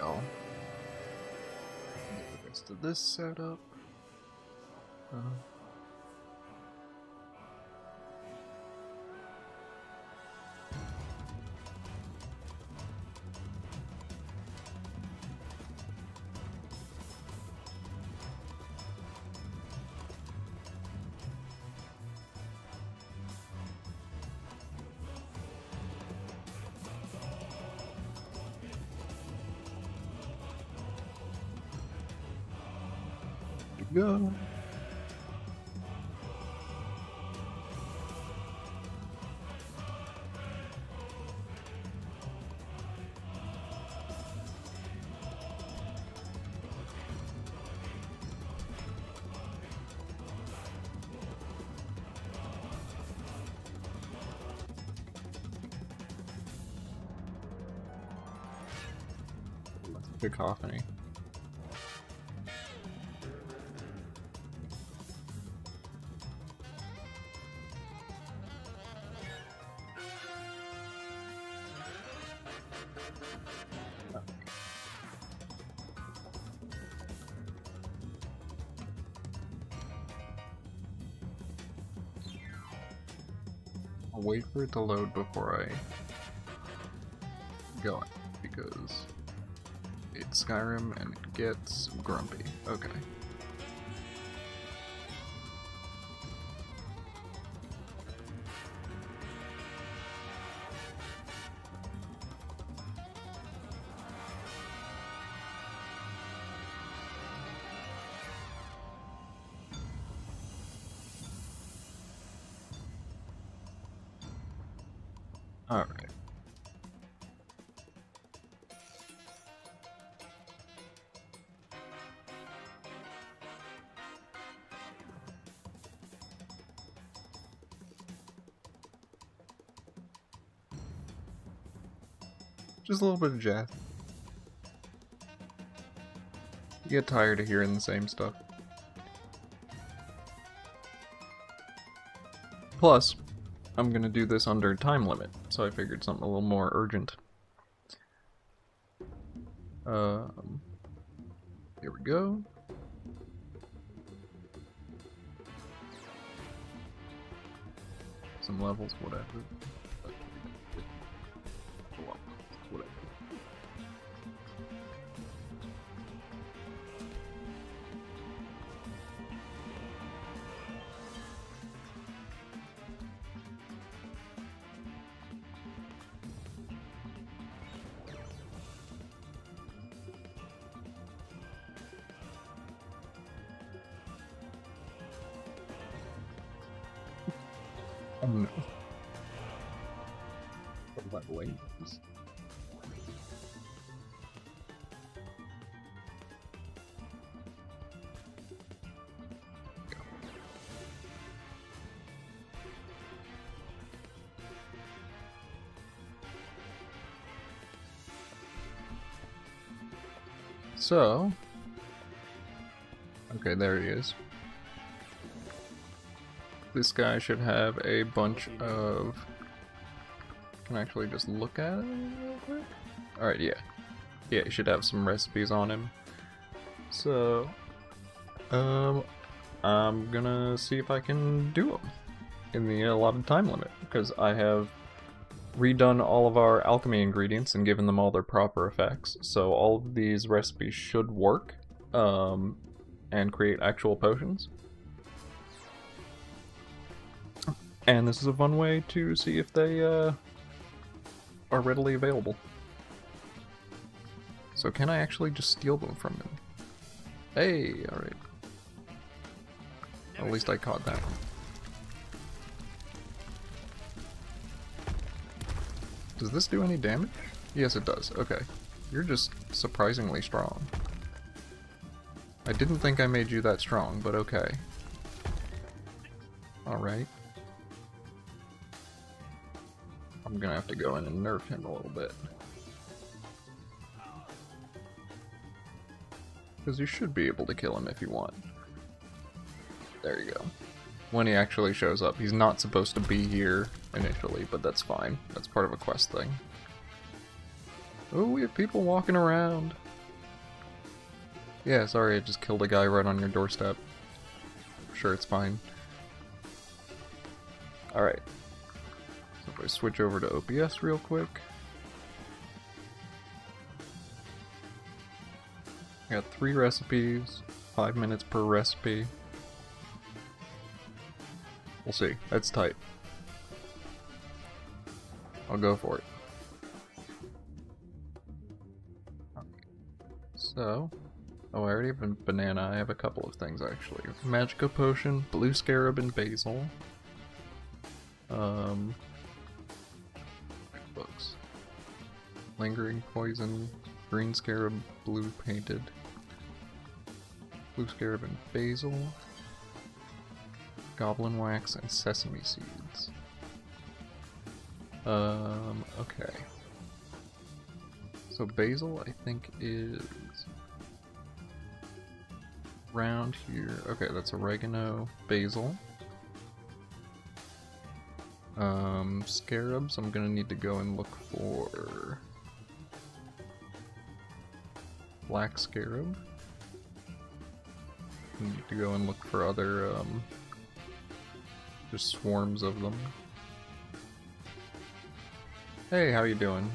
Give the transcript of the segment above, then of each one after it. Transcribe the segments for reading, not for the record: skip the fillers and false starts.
I'll get the rest of this set up. Go. Cacophony. I'll wait for it to load before I go in, because it's Skyrim and it gets grumpy. Okay. Alright. Just a little bit of jazz. You get tired of hearing the same stuff. Plus, I'm gonna do this under time limit, so I figured something a little more urgent. Here we go. Some levels, whatever. Whatever. Oh no. What about wings? So, okay, there he is. This guy should have a bunch of... Can I actually just look at it real quick? Alright, yeah. Yeah, he should have some recipes on him. So, I'm gonna see if I can do them in the allotted time limit, because I have redone all of our alchemy ingredients and given them all their proper effects, so all of these recipes should work, and create actual potions. And this is a fun way to see if they are readily available. So can I actually just steal them from him? Hey, alright. At least I caught that one. Does this do any damage? Yes, it does. Okay. You're just surprisingly strong. I didn't think I made you that strong, but okay. Alright. I'm gonna have to go in and nerf him a little bit. Because you should be able to kill him if you want. There you go. When he actually shows up. He's not supposed to be here initially, but that's fine. That's part of a quest thing. Oh, we have people walking around. Yeah, sorry, I just killed a guy right on your doorstep. Sure, it's fine. Alright. So if I switch over to OBS real quick. I got 3 recipes, 5 minutes per recipe. We'll see. That's tight. I'll go for it. So, oh, I already have a banana. I have a couple of things actually. Magica potion, blue scarab, and basil. Books. Lingering poison, green scarab, blue painted. Blue scarab and basil. Goblin wax and sesame seeds. Okay. So basil, I think, is around here. Okay, that's oregano, basil. Scarabs, I'm gonna need to go and look for black scarab. Need to go and look for other, just swarms of them. Hey, how you doing?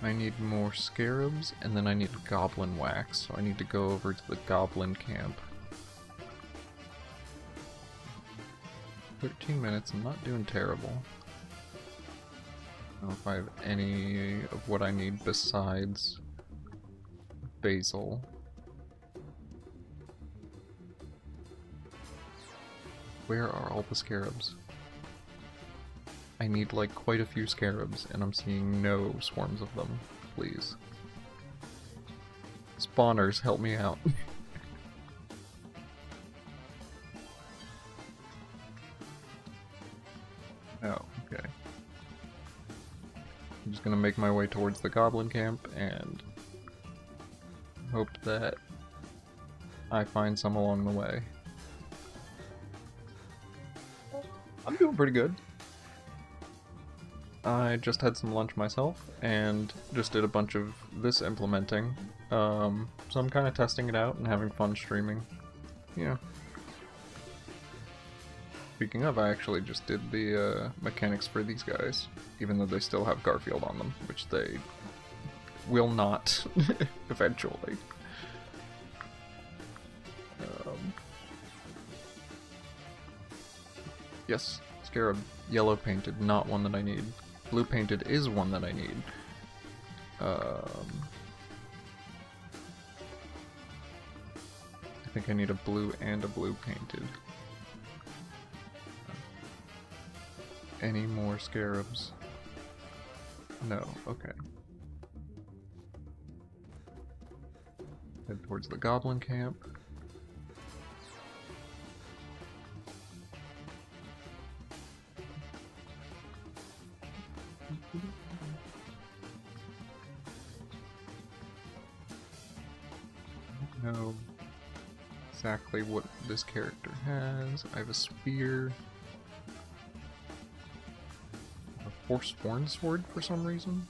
I need more scarabs, and then I need goblin wax, so I need to go over to the goblin camp. 13 minutes, I'm not doing terrible. I don't know if I have any of what I need besides basil. Where are all the scarabs? I need like quite a few scarabs, and I'm seeing no swarms of them. Please. Spawners, help me out. Oh, okay. I'm just gonna make my way towards the goblin camp and hope that I find some along the way. I'm doing pretty good. I just had some lunch myself, and just did a bunch of this implementing, so I'm kind of testing it out and having fun streaming. Yeah. Speaking of, I actually just did the mechanics for these guys, even though they still have Garfield on them, which they will not eventually. Yes, Scarab, yellow painted, not one that I need. Blue painted is one that I need. I think I need a blue and a blue painted. Any more scarabs? No, okay. Head towards the goblin camp. I don't know exactly what this character has. I have a spear. A Forsworn sword for some reason.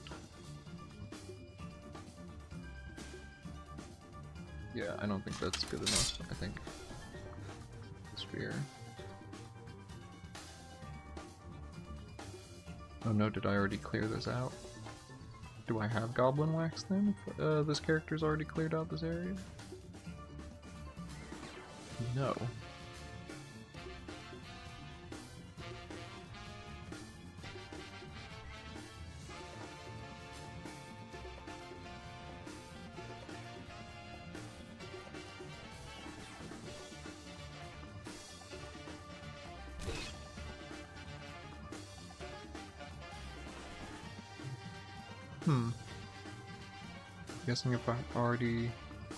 Yeah, I don't think that's good enough. I think the spear. Oh no, did I already clear this out? Do I have goblin wax then, if this character's already cleared out this area? No. Guessing if I already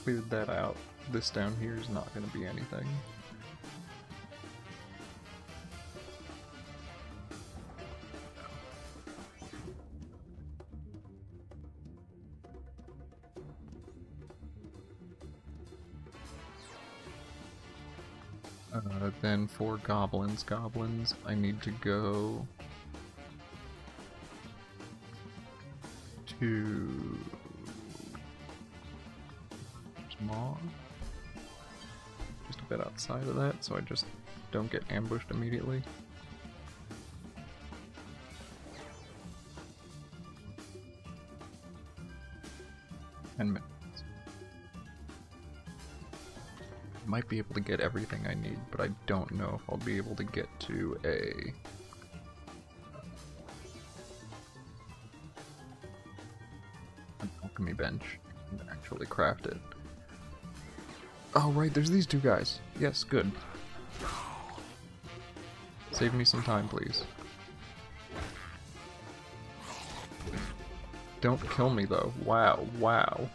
cleared that out, this down here is not going to be anything. Then for goblins, I need to go to Smog, just a bit outside of that, so I just don't get ambushed immediately. Minutes. Might be able to get everything I need, but I don't know if I'll be able to get to an alchemy bench and actually craft it. Oh right, there's these two guys. Yes, good. Save me some time, please. Don't kill me though. Wow, wow.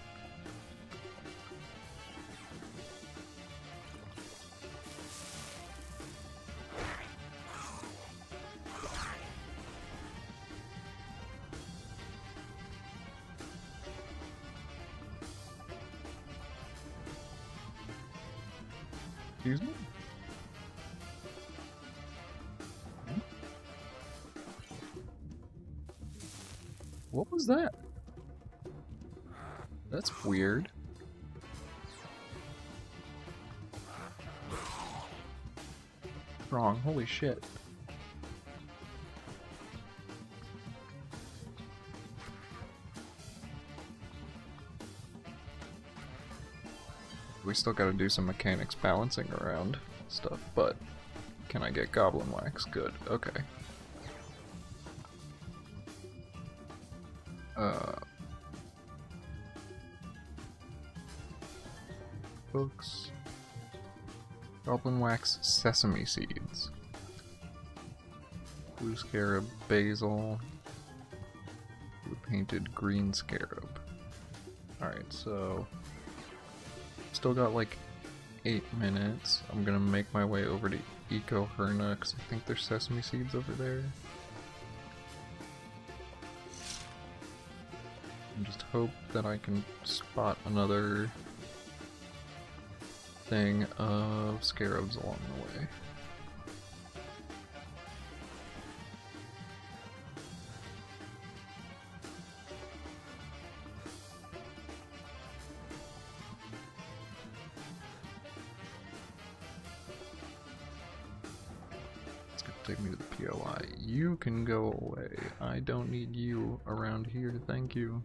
Excuse me? What was that? That's weird. Wrong, holy shit. We still gotta do some mechanics balancing around stuff, but can I get goblin wax? Good, okay. Books. Goblin wax, sesame seeds. Blue scarab, basil. Blue painted green scarab. Alright, so still got like 8 minutes. I'm gonna make my way over to Eco Herna because I think there's sesame seeds over there. And just hope that I can spot another thing of scarabs along the way. It's gonna take me to the POI. You can go away. I don't need you around here, thank you.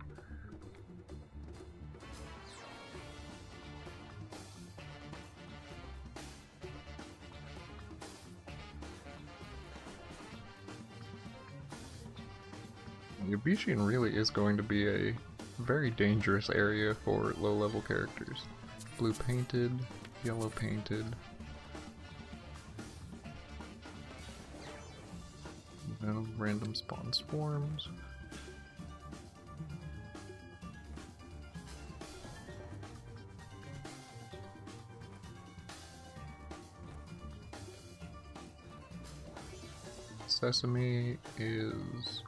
Abecean really is going to be a very dangerous area for low-level characters. Blue painted, yellow painted. No random spawn swarms. Sesame is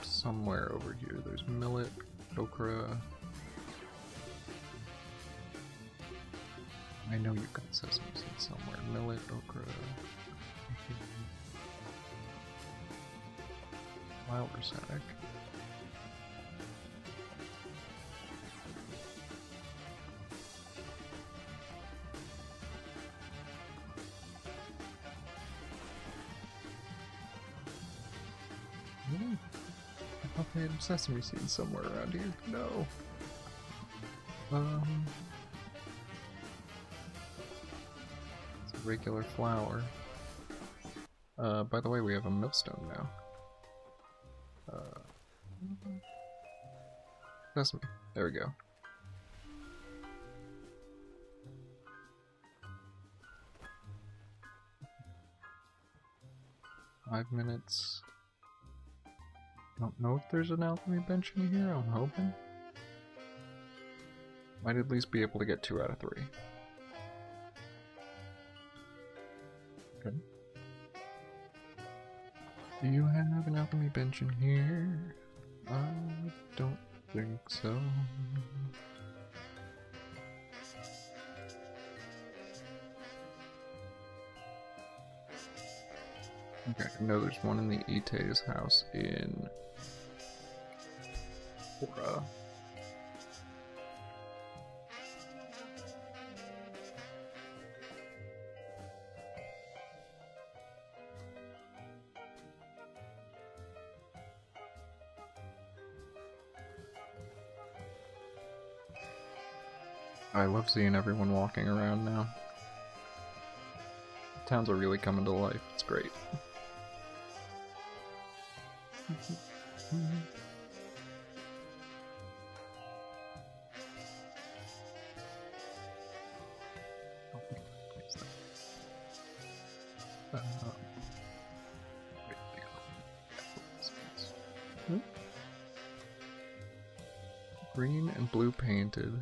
somewhere over here. There's millet, okra. I know you've got sesame seeds somewhere. Millet, okra. Flour sack. I thought they had sesame seeds somewhere around here. No. It's a regular flour. By the way, we have a millstone now. Sesame. There we go. Five minutes. Don't know if there's an alchemy bench in here, I'm hoping. Might at least be able to get 2 out of 3. Okay. Do you have an alchemy bench in here? I don't think so. Okay, I know there's one in the Ite's house in Hora. I love seeing everyone walking around now. Towns are really coming to life. It's great. Green and blue painted.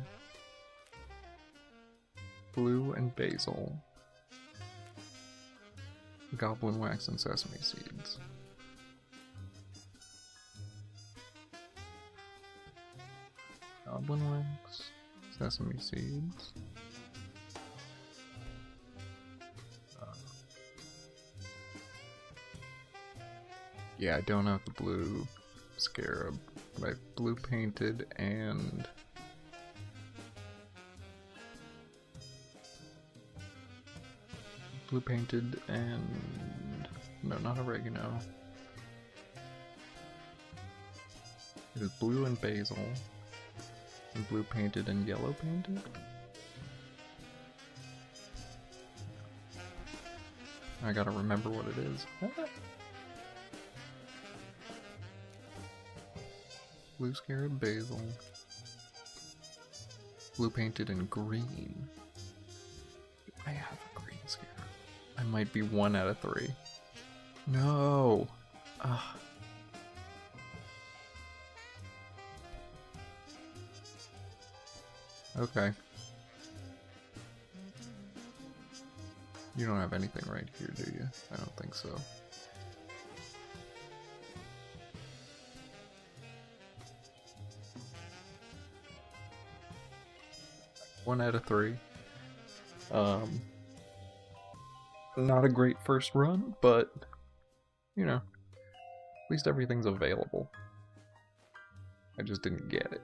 Blue and basil. Goblin wax and sesame seeds. Goblin wax, sesame seeds. Yeah, I don't have the blue scarab, but I have blue painted and no, not oregano. It is blue and basil, and blue painted and yellow painted. I gotta remember what it is. Blue scarab, basil. Blue painted and green. Do I have a green scarab? I might be 1 out of 3. No! Ugh. Okay. You don't have anything right here, do you? I don't think so. One out of 3. Not a great first run, but, you know, at least everything's available. I just didn't get it.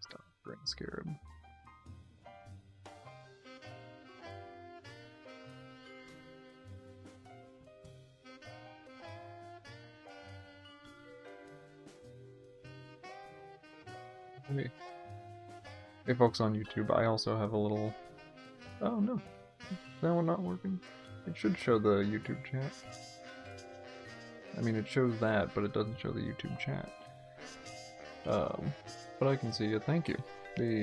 Stop, green scarab. Hey folks on YouTube, I also have a little... Oh no, is that one not working? It should show the YouTube chat. I mean, it shows that, but it doesn't show the YouTube chat. But I can see it, thank you.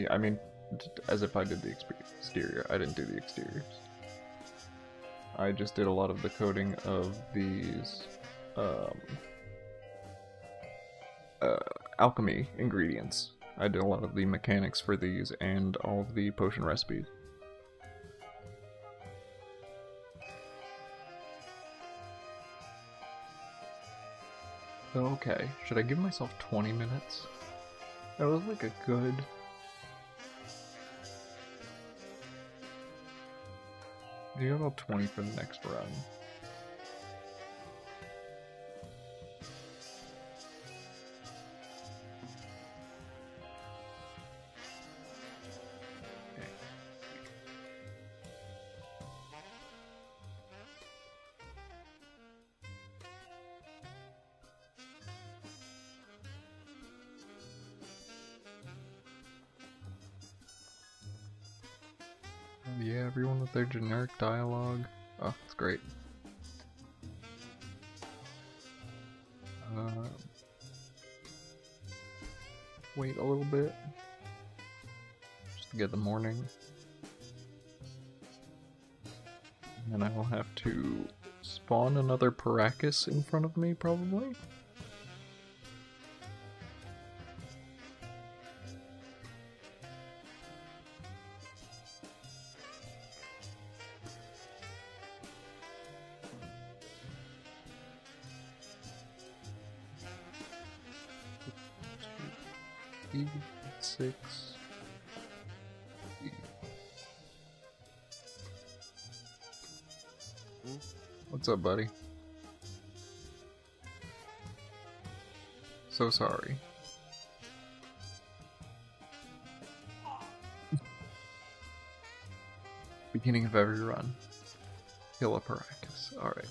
I mean, as if I did the exterior. I didn't do the exteriors. I just did a lot of the coding of these, alchemy ingredients. I did a lot of the mechanics for these and all of the potion recipes. Okay, should I give myself 20 minutes? That was like a good... Maybe about 20 for the next run. Yeah, everyone with their generic dialogue. Oh, it's great. Wait a little bit. Just to get the morning. And then I will have to spawn another Paracus in front of me, probably. Six. What's up, buddy? So sorry. Beginning of every run. Kill a Paracas. Alright.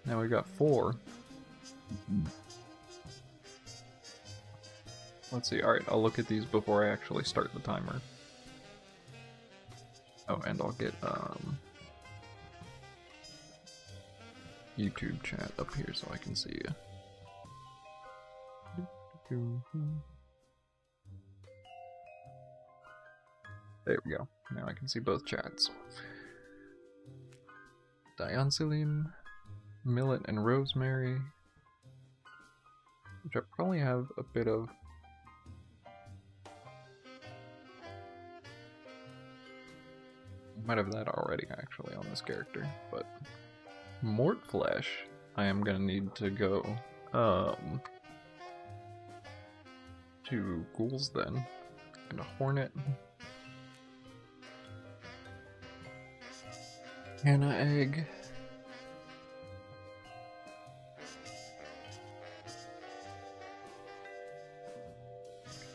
Now we got 4. Let's see. Alright, I'll look at these before I actually start the timer. Oh, and I'll get YouTube chat up here so I can see you. There we go. Now I can see both chats. Dianceline, Millet, and Rosemary, which I probably have a bit of. I might have that already actually on this character, but Mort Flesh, I am gonna need to go to Ghouls then, and a Hornet. Hannah Egg.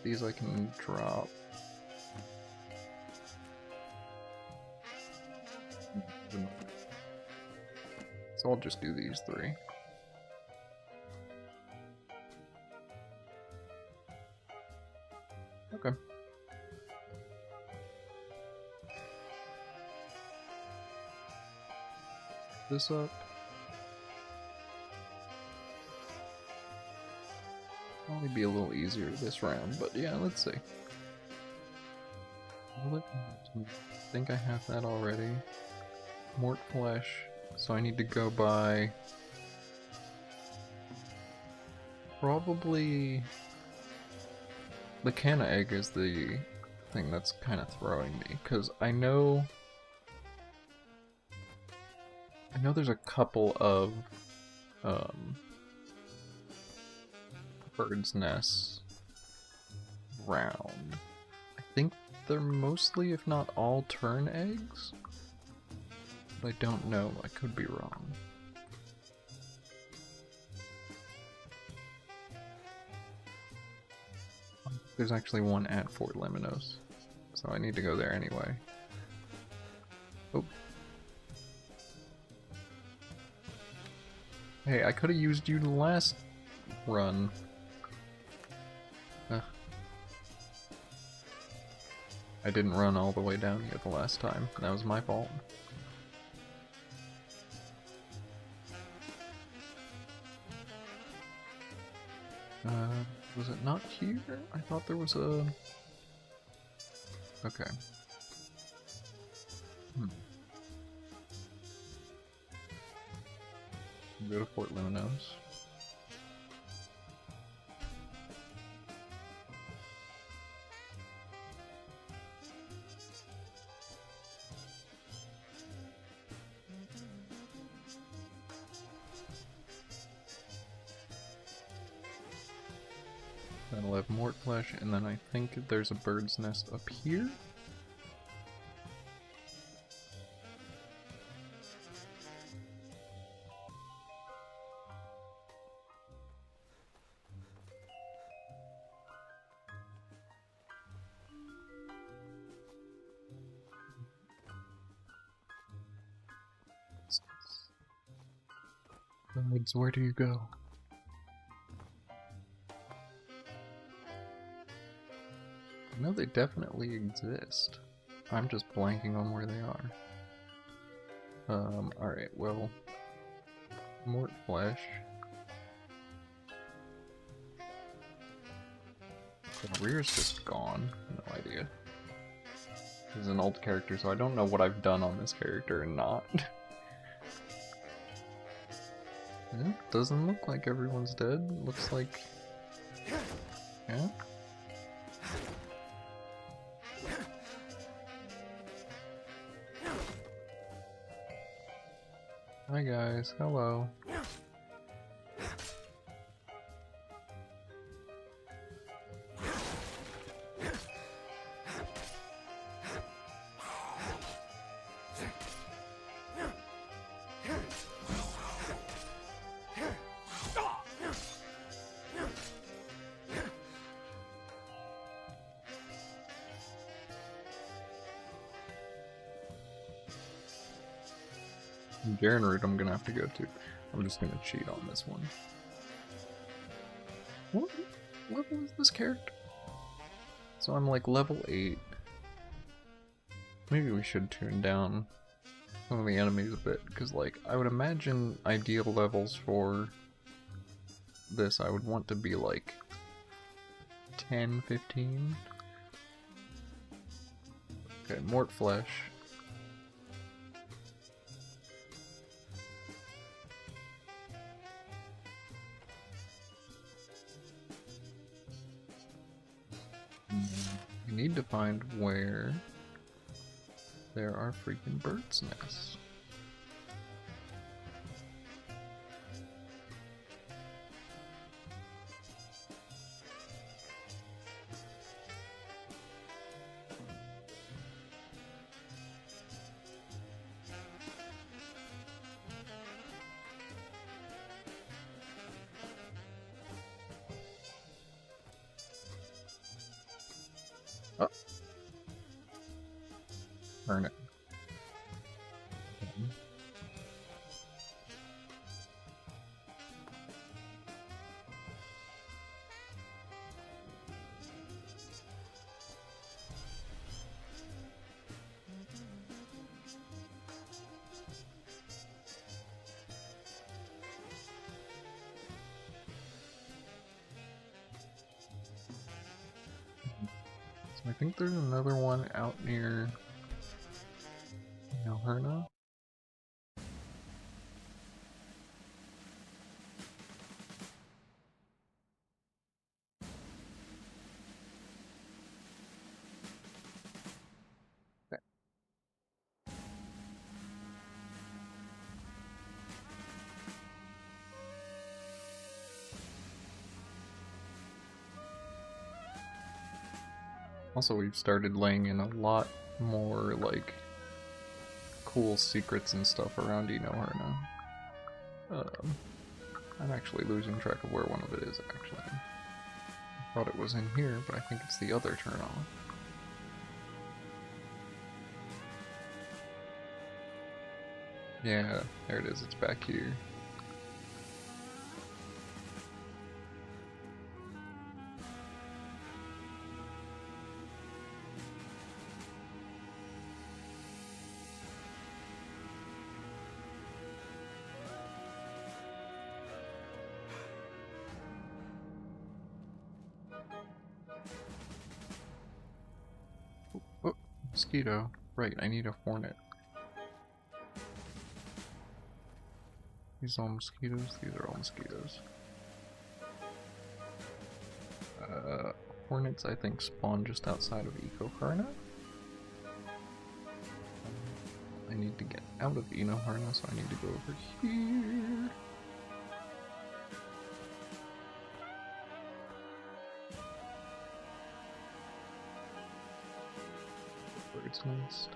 These I can drop. So I'll just do these 3. Okay. This up. Probably be a little easier this round, but yeah, let's see. I think I have that already. Mort Flesh, so I need to go by probably the Canna Egg is the thing that's kind of throwing me, because I know there's a couple of bird's nests around. I think they're mostly, if not all, tern eggs. But I don't know, I could be wrong. There's actually one at Fort Liminos, so I need to go there anyway. Oh. Hey, I could have used you the last run. I didn't run all the way down here the last time. That was my fault. Was it not here? I thought there was a... Okay. Go to Fort Liminos. That'll have Mort Flesh, and then I think there's a bird's nest up here. Birds, where do you go? I know they definitely exist. I'm just blanking on where they are. Alright, well... Mort Flesh. The rear's just gone. No idea. This is an old character, so I don't know what I've done on this character and not. Yeah, doesn't look like everyone's dead. Looks like... Yeah? Hi guys, hello. Garen route I'm gonna have to go to. I'm just gonna cheat on this one. What level is this character? So I'm like level 8. Maybe we should tune down some of the enemies a bit, because like I would imagine ideal levels for this I would want to be like 10, 15. Okay, Mort Flesh. We need to find where there are freaking birds' nests. Oh. Burn it. Okay. So I think there's another one out near Herna. Okay. Also, we've started laying in a lot more like cool secrets and stuff around Herna. I'm actually losing track of where one of it is, actually. I thought it was in here, but I think it's the other turn off. Yeah, there it is, it's back here. Oh, mosquito. Right, I need a hornet. These are all mosquitoes? These are all mosquitoes. Hornets, I think, spawn just outside of Ecoharna. I need to get out of Enoharna, so I need to go over here. Bird's nest.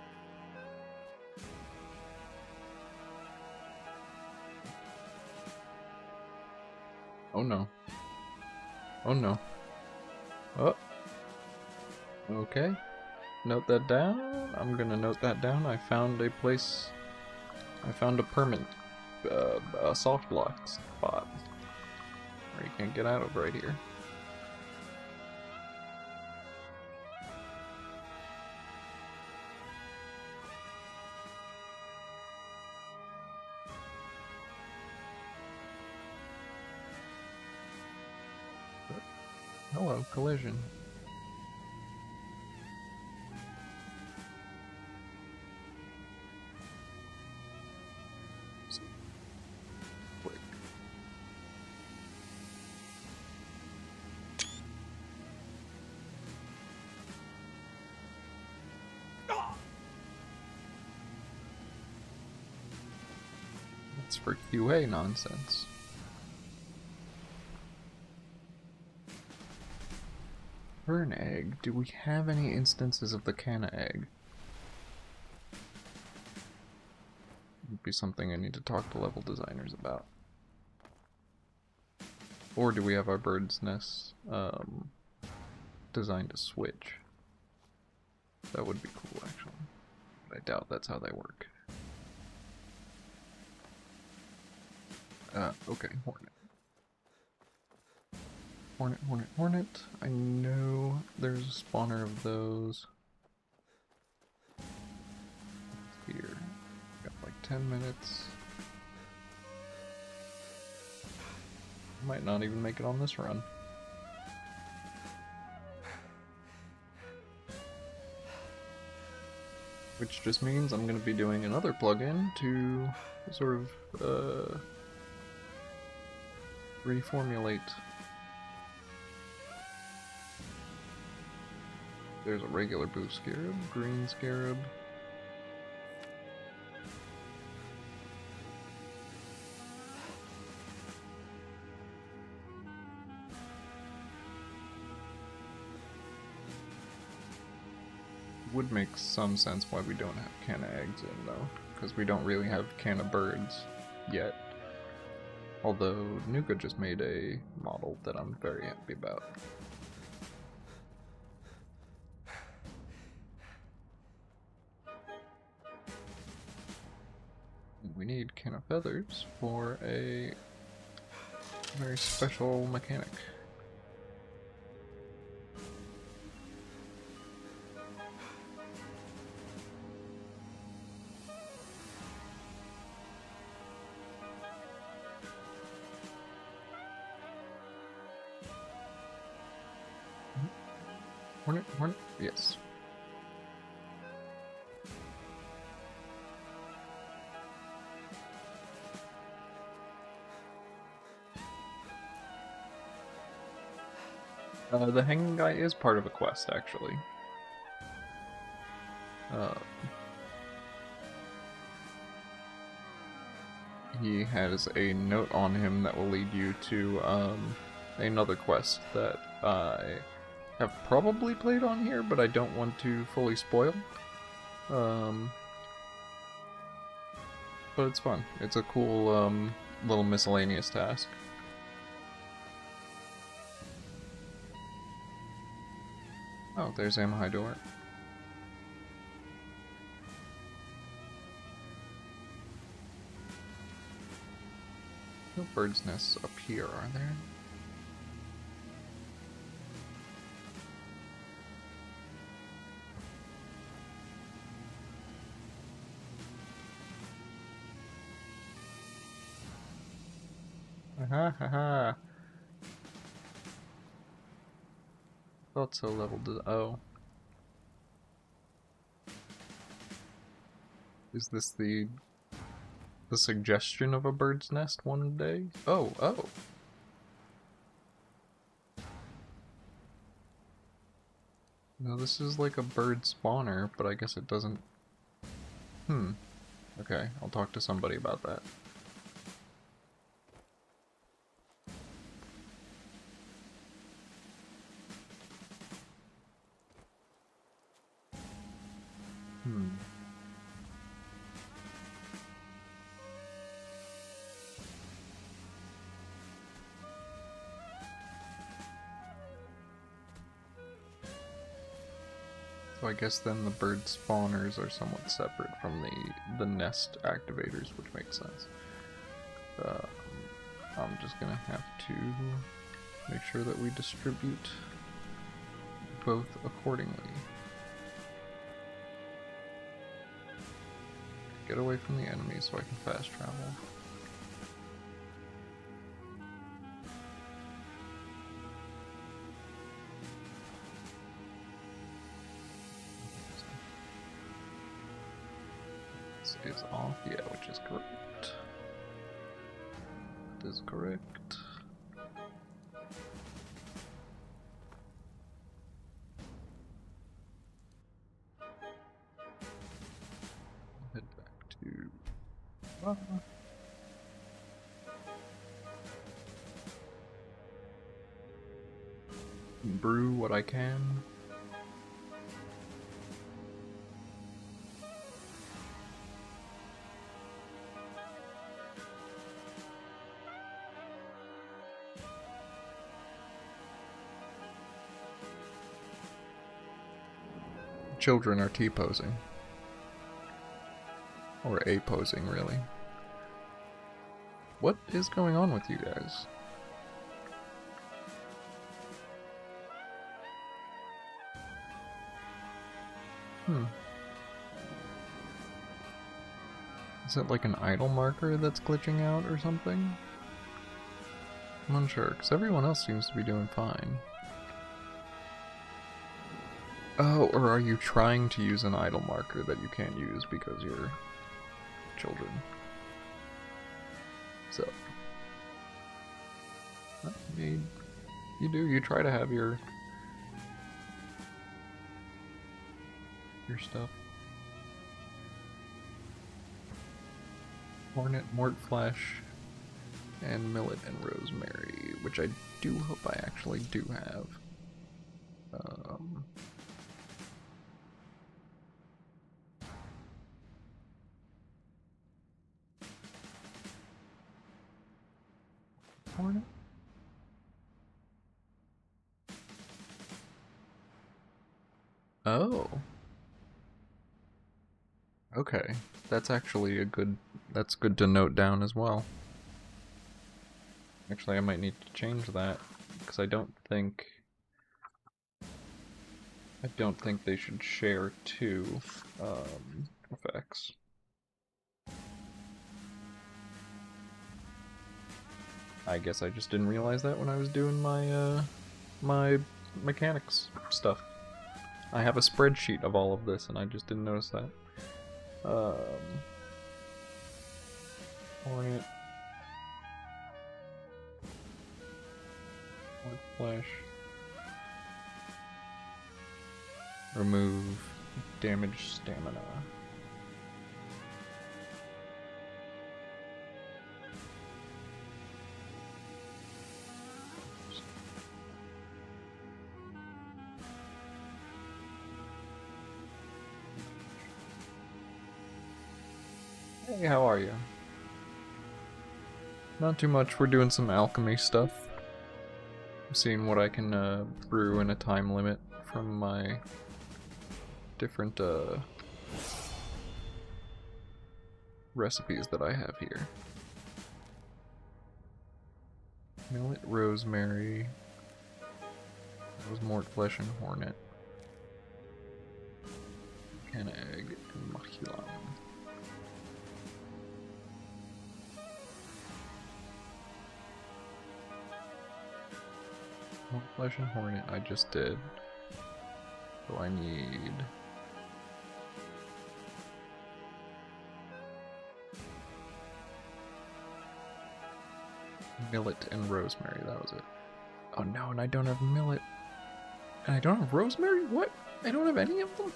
Oh no. Oh no. Oh. Okay. Note that down. I'm gonna note that down. I found a place. I found a permanent soft block spot where you can't get out of right here. Hello, collision. Quick. That's for QA nonsense. Burn egg. Do we have any instances of the Canna egg? Would be something I need to talk to level designers about. Or do we have our bird's nests designed to switch? That would be cool, actually. But I doubt that's how they work. Okay, Hornet. Hornet, Hornet, Hornet. I know there's a spawner of those here. Got like 10 minutes. Might not even make it on this run. Which just means I'm going to be doing another plugin to sort of reformulate. There's a regular blue scarab, green scarab. Would make some sense why we don't have can of eggs in though, because we don't really have can of birds yet. Although Nuka just made a model that I'm very happy about. We need can of feathers for a very special mechanic. Hornet, Hornet, yes. The hanging guy is part of a quest, actually. He has a note on him that will lead you to another quest that I have probably played on here, but I don't want to fully spoil. But it's fun. It's a cool little miscellaneous task. Oh, there's Amhydor. No bird's nests up here, are there? Ha ha ha. Thought so leveled to oh. Is this the suggestion of a bird's nest one day? Oh, oh. No, this is like a bird spawner, but I guess it doesn't... Okay, I'll talk to somebody about that. So I guess then the bird spawners are somewhat separate from the nest activators, which makes sense. I'm just gonna have to make sure that we distribute both accordingly. Get away from the enemy so I can fast travel. This is off, yeah, which is correct. That is correct. Head back to... brew what I can. Children are T-posing. Or A-posing, really. What is going on with you guys? Is it like an idle marker that's glitching out or something? I'm unsure, because everyone else seems to be doing fine. Oh, or are you trying to use an idle marker that you can't use because you're children? So, you do. You try to have your stuff. Hornet, Mort Flesh, and Millet and Rosemary, which I do hope I actually do have. Hornet? Oh. Okay. That's actually that's good to note down as well. Actually, I might need to change that, because I don't think they should share two effects. I guess I just didn't realize that when I was doing my my mechanics stuff. I have a spreadsheet of all of this, and I just didn't notice that. Hornet. Flash. Remove damage stamina. Hey, how are you? Not too much. We're doing some alchemy stuff. I'm seeing what I can brew in a time limit from my different recipes that I have here. Millet, rosemary. That was Mort Flesh and Hornet. Can egg and machilam. Mort Flesh and Hornet I just did. So I need millet and rosemary, that was it. Oh no, and I don't have millet. And I don't have rosemary? What? I don't have any of them?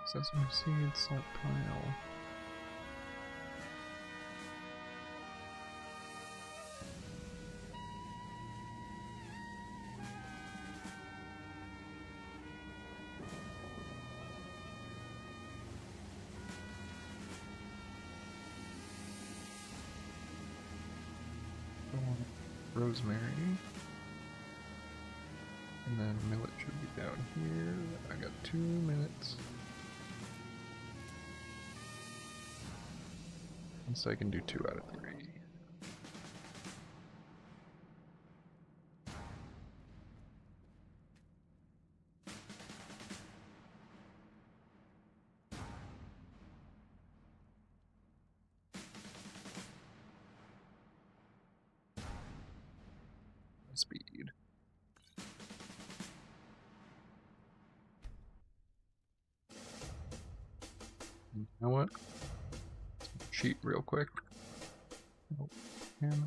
Sesame seeds, salt pile. Rosemary. And then millet should be down here. I got 2 minutes. So I can do 2 out of 3. Speed. You know what? Cheat real quick. Oh, damn it.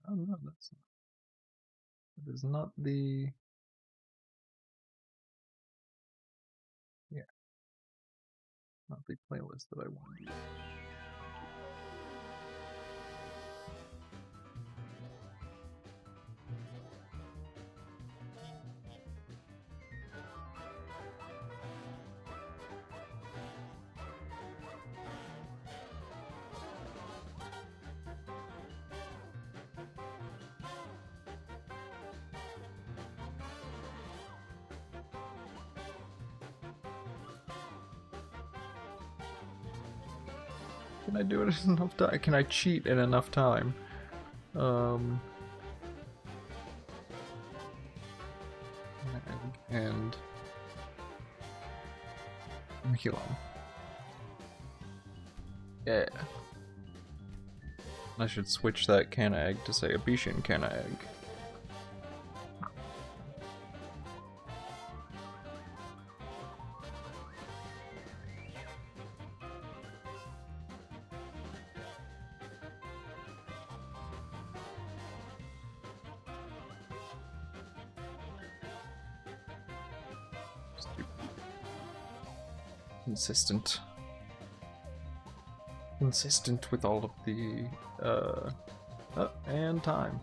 Oh no, that is not the... Yeah. Not the playlist that I wanted to use. Can I do it in enough time? Can I cheat in enough time? And heal him. Yeah. I should switch that canna egg to say Abecean canna egg. Consistent with all of the and time.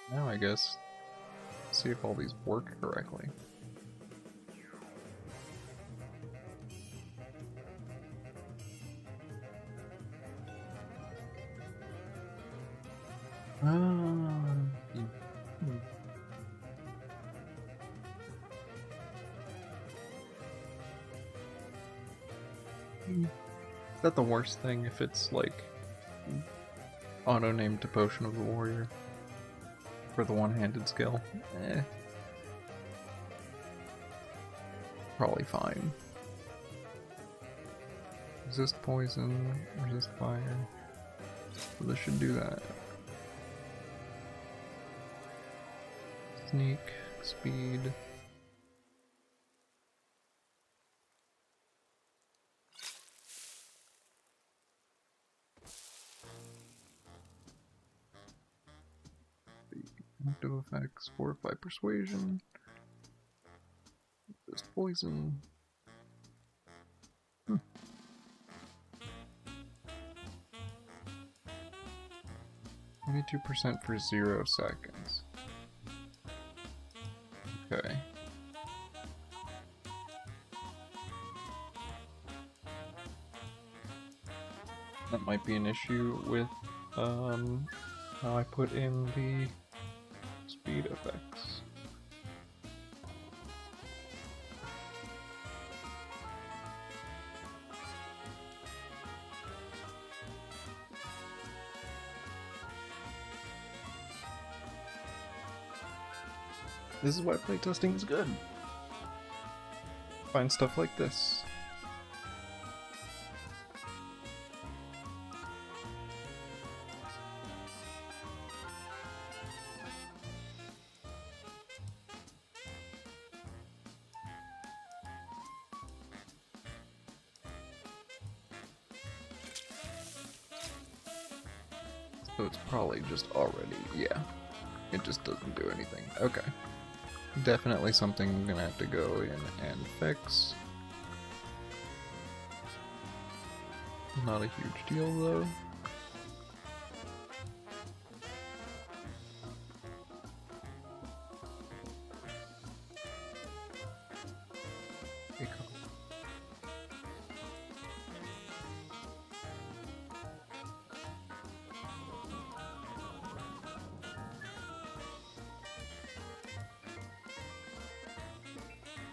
Now I guess, see if all these work correctly. Is that the worst thing if it's like auto-named to Potion of the Warrior? For the one-handed skill. Probably fine. Resist poison, resist fire. So this should do that. Sneak, speed. Active effects, fortify persuasion, resist poison. 22% for 0 seconds. Okay. That might be an issue with how I put in the speed effects. This is why playtesting is good. Find stuff like this. So it's probably just already, yeah. It just doesn't do anything. Okay. Definitely something I'm gonna have to go in and fix. Not a huge deal though.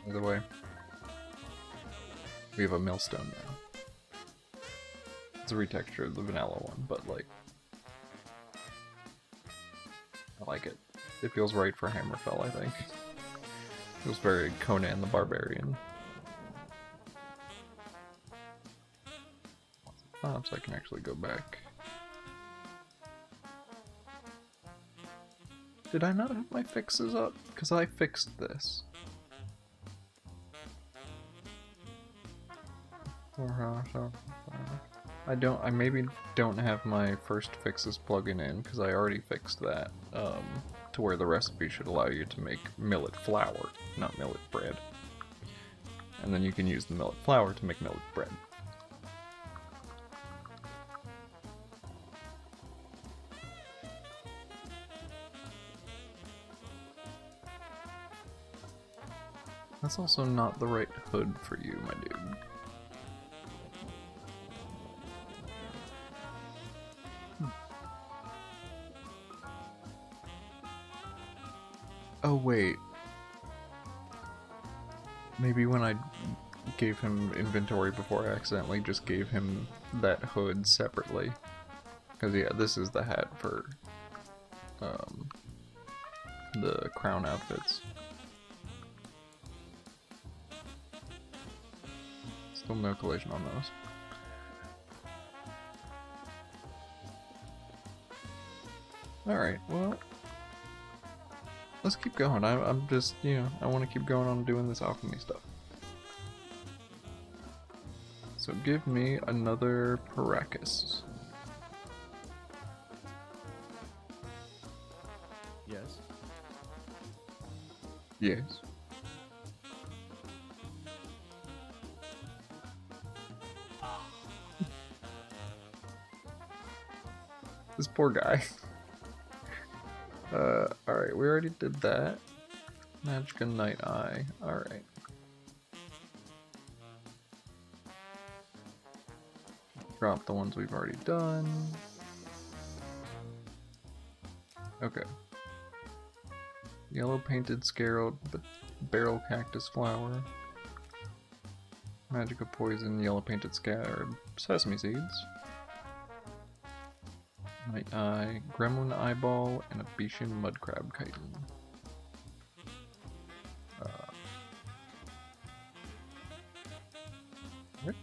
By the way, we have a millstone now. It's a retexture of the vanilla one, but like, I like it. It feels right for Hammerfell, I think. Feels very Conan the Barbarian. So I can actually go back. Did I not have my fixes up? Because I fixed this. I maybe don't have my first fixes plugin in, because I already fixed that, to where the recipe should allow you to make millet flour, not millet bread. And then you can use the millet flour to make millet bread. That's also not the right hood for you, my dude. Oh wait. Maybe when I gave him inventory before, I accidentally just gave him that hood separately. Because yeah, this is the hat for the crown outfits. Still no collision on those. Alright, well, let's keep going. I'm just, you know, I want to keep going on doing this alchemy stuff. So give me another Paracus. Yes. Yes. This poor guy. Alright, we already did that. Magicka Night Eye. Alright. Drop the ones we've already done. Okay. Yellow painted scarab, but barrel cactus flower. Magicka poison, yellow painted scarab, sesame seeds. Night Eye, Gremlin Eyeball, and Abecean Mudcrab Chitin. Right.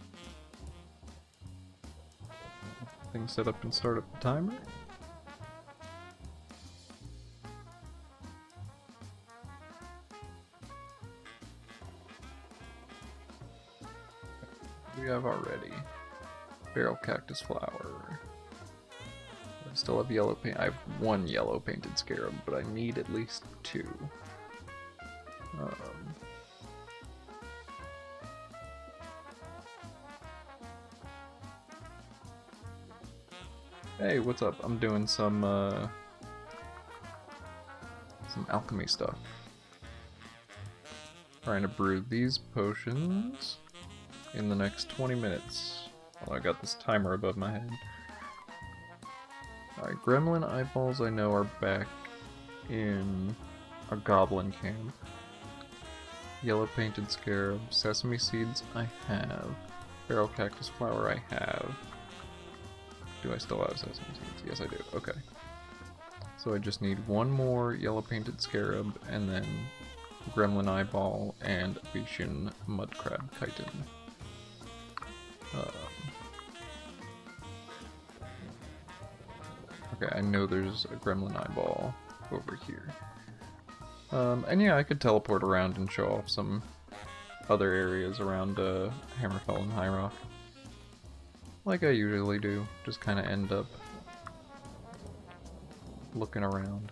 Thing set up and start up the timer. We have already barrel cactus flower. I still have yellow paint. I have one yellow painted scarab, but I need at least two. Hey, what's up? I'm doing some alchemy stuff. Trying to brew these potions in the next 20 minutes. Oh, I got this timer above my head. Alright, Gremlin Eyeballs I know are back in a goblin camp. Yellow painted scarab, sesame seeds I have. Barrel cactus flower I have. Do I still have sesame seeds? Yes I do, okay. So I just need one more yellow painted scarab and then Gremlin Eyeball and Abecean Mudcrab Chitin. Okay, I know there's a Gremlin Eyeball over here. And yeah, I could teleport around and show off some other areas around Hammerfell and High Rock. Like I usually do, just kind of end up looking around.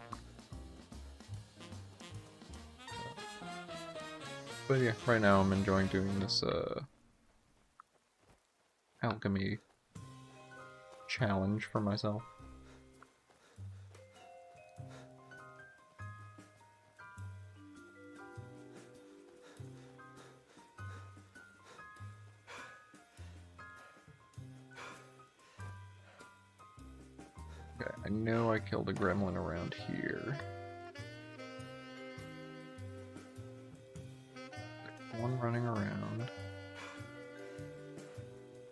But yeah, right now I'm enjoying doing this alchemy challenge for myself. Okay, I know I killed a gremlin around here. One running around.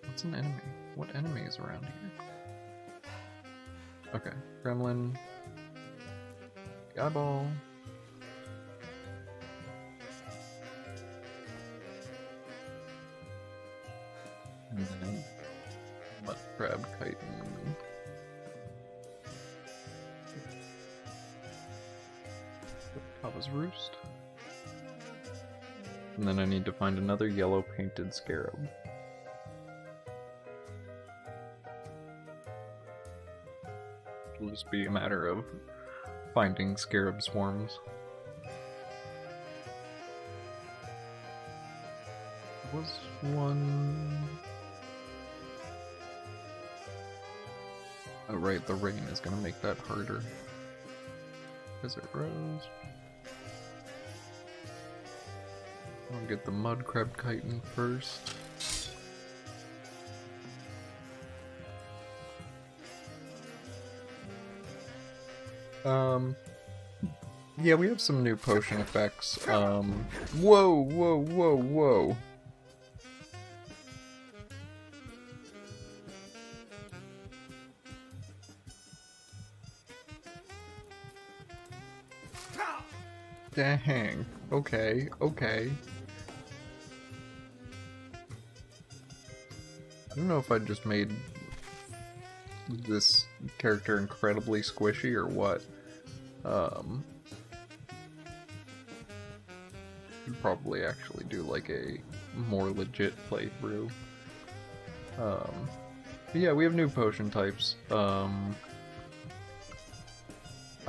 What's an enemy? What enemy is around here? Okay, gremlin. Eyeball. And then Mudcrab Chitin. Papa's Roost. And then I need to find another yellow painted scarab. just be a matter of finding scarab swarms. There was one... Oh right, the rain is gonna make that harder. Desert Rose. I'll get the mud crab chitin first. Yeah, we have some new potion effects. Whoa, whoa, whoa, whoa. Dang. Okay, okay. I don't know if I just made this character incredibly squishy or what. Should probably actually do like a more legit playthrough. But yeah, we have new potion types. I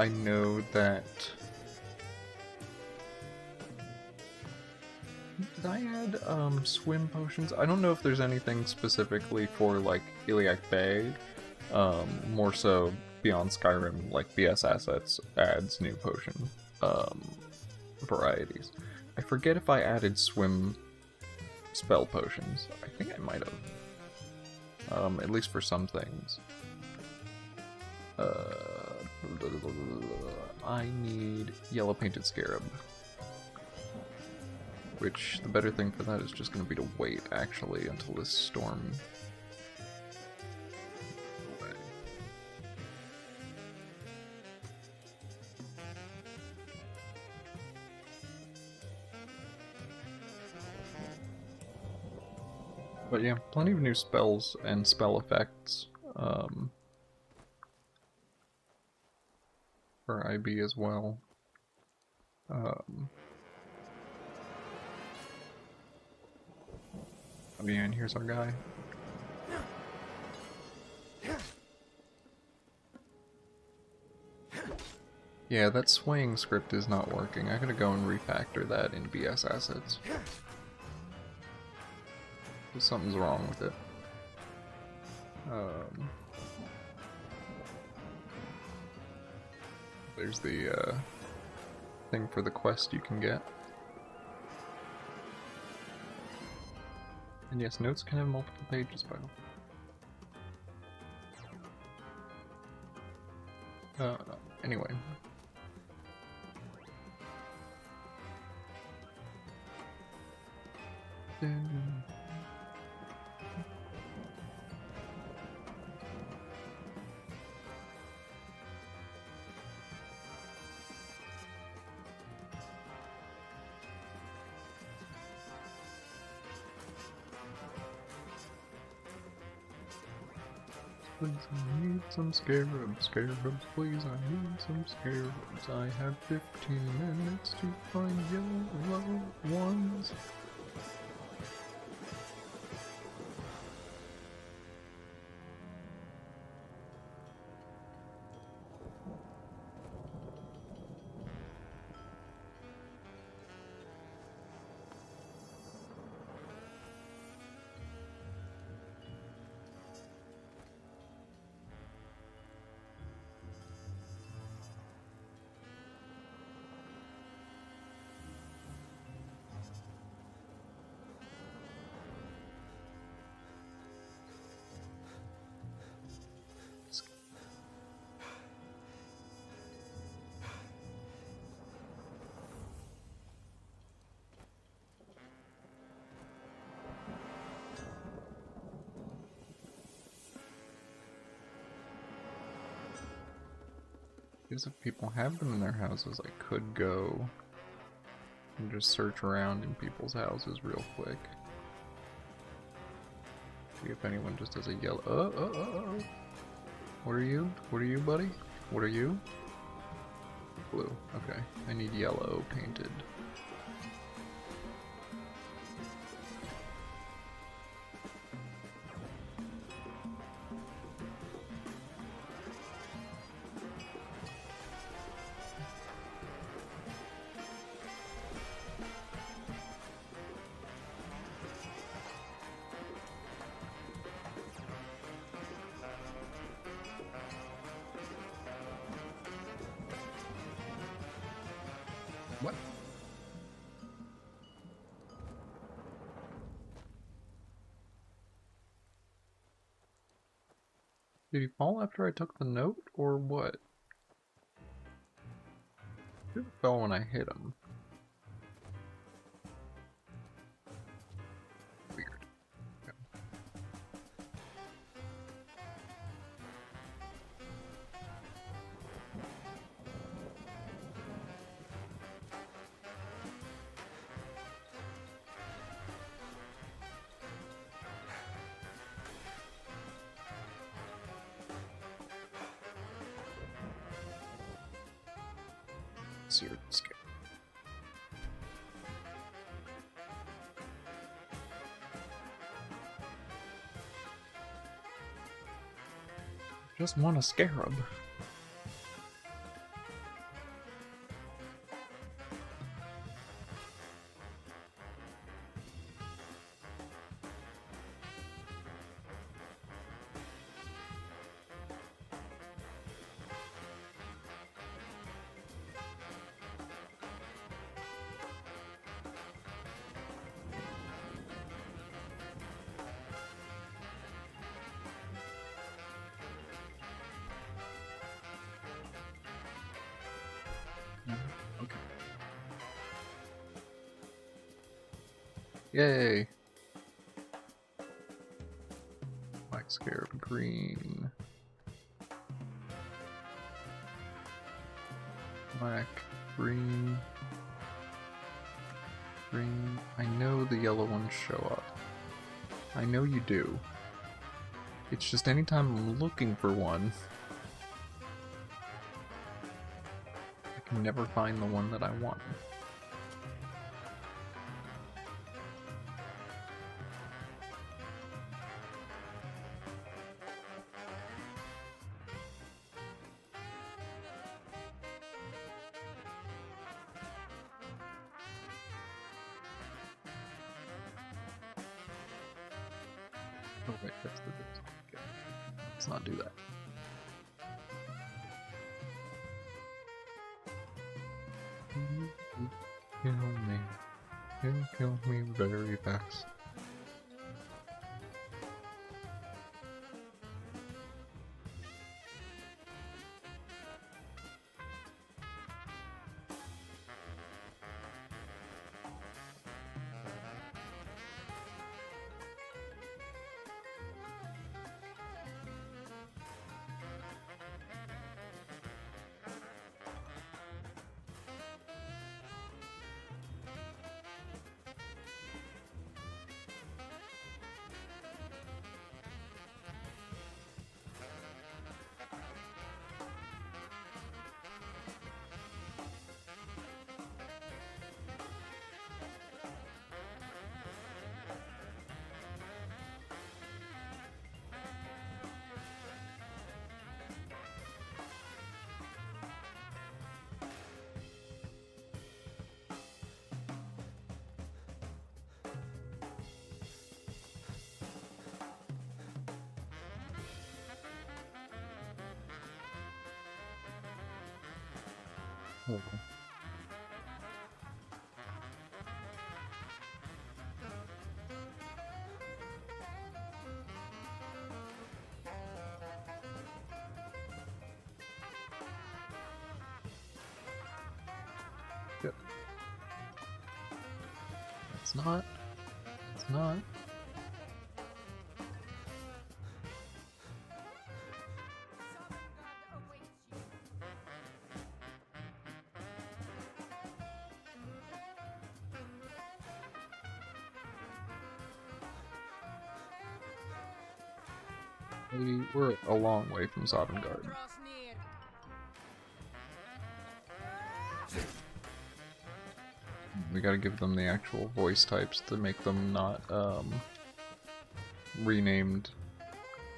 know that... Did I add swim potions? I don't know if there's anything specifically for like Iliac Bay. More so Beyond Skyrim, like BS Assets adds new potion varieties. I forget if I added swim spell potions. I think I might have. At least for some things. I need yellow painted scarab. Which, the better thing for that is just going to be to wait, actually, until this storm... away. But yeah, plenty of new spells and spell effects for IB as well. Oh yeah, and here's our guy. Yeah, that swaying script is not working. I gotta go and refactor that in BS Assets. Something's wrong with it. There's the thing for the quest you can get. And yes, notes can have multiple pages, by the way. Anyway. Please, I need some scarabs, scarabs, please, I need some scarabs. I have 15 minutes to find yellow ones. Because if people have them in their houses, I could go and just search around in people's houses real quick. See if anyone just has a yellow... What are you? What are you, buddy? What are you? Blue. Okay. I need yellow painted. What? Did he fall after I took the note, or what? He fell when I hit him. Weird. Okay. Seared skin. Just want a scarab. Okay. Yay! Black scarab green. Black, green. Green. I know the yellow ones show up. I know you do. It's just anytime I'm looking for one, I can never find the one that I want. Oh wait, that's the bit. Okay. Let's not do that. Kill me. He'll kill me very fast. Oh. Yep. It's not. It's not. We're a long way from Sovngarde. We gotta give them the actual voice types to make them not renamed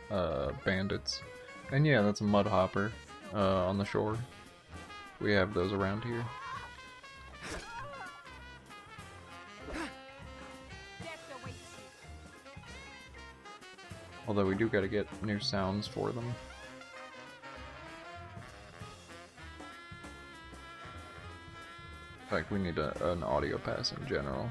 bandits. And yeah, that's a mudhopper on the shore. We have those around here. Although we do gotta get new sounds for them. fact, we need an audio pass in general.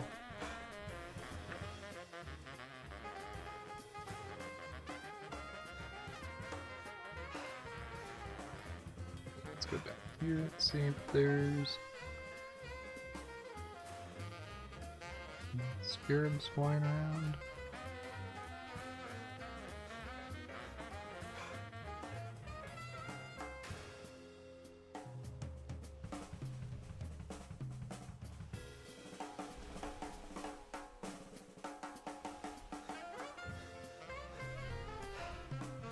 Let's go down here and see if there's scarabs flying around.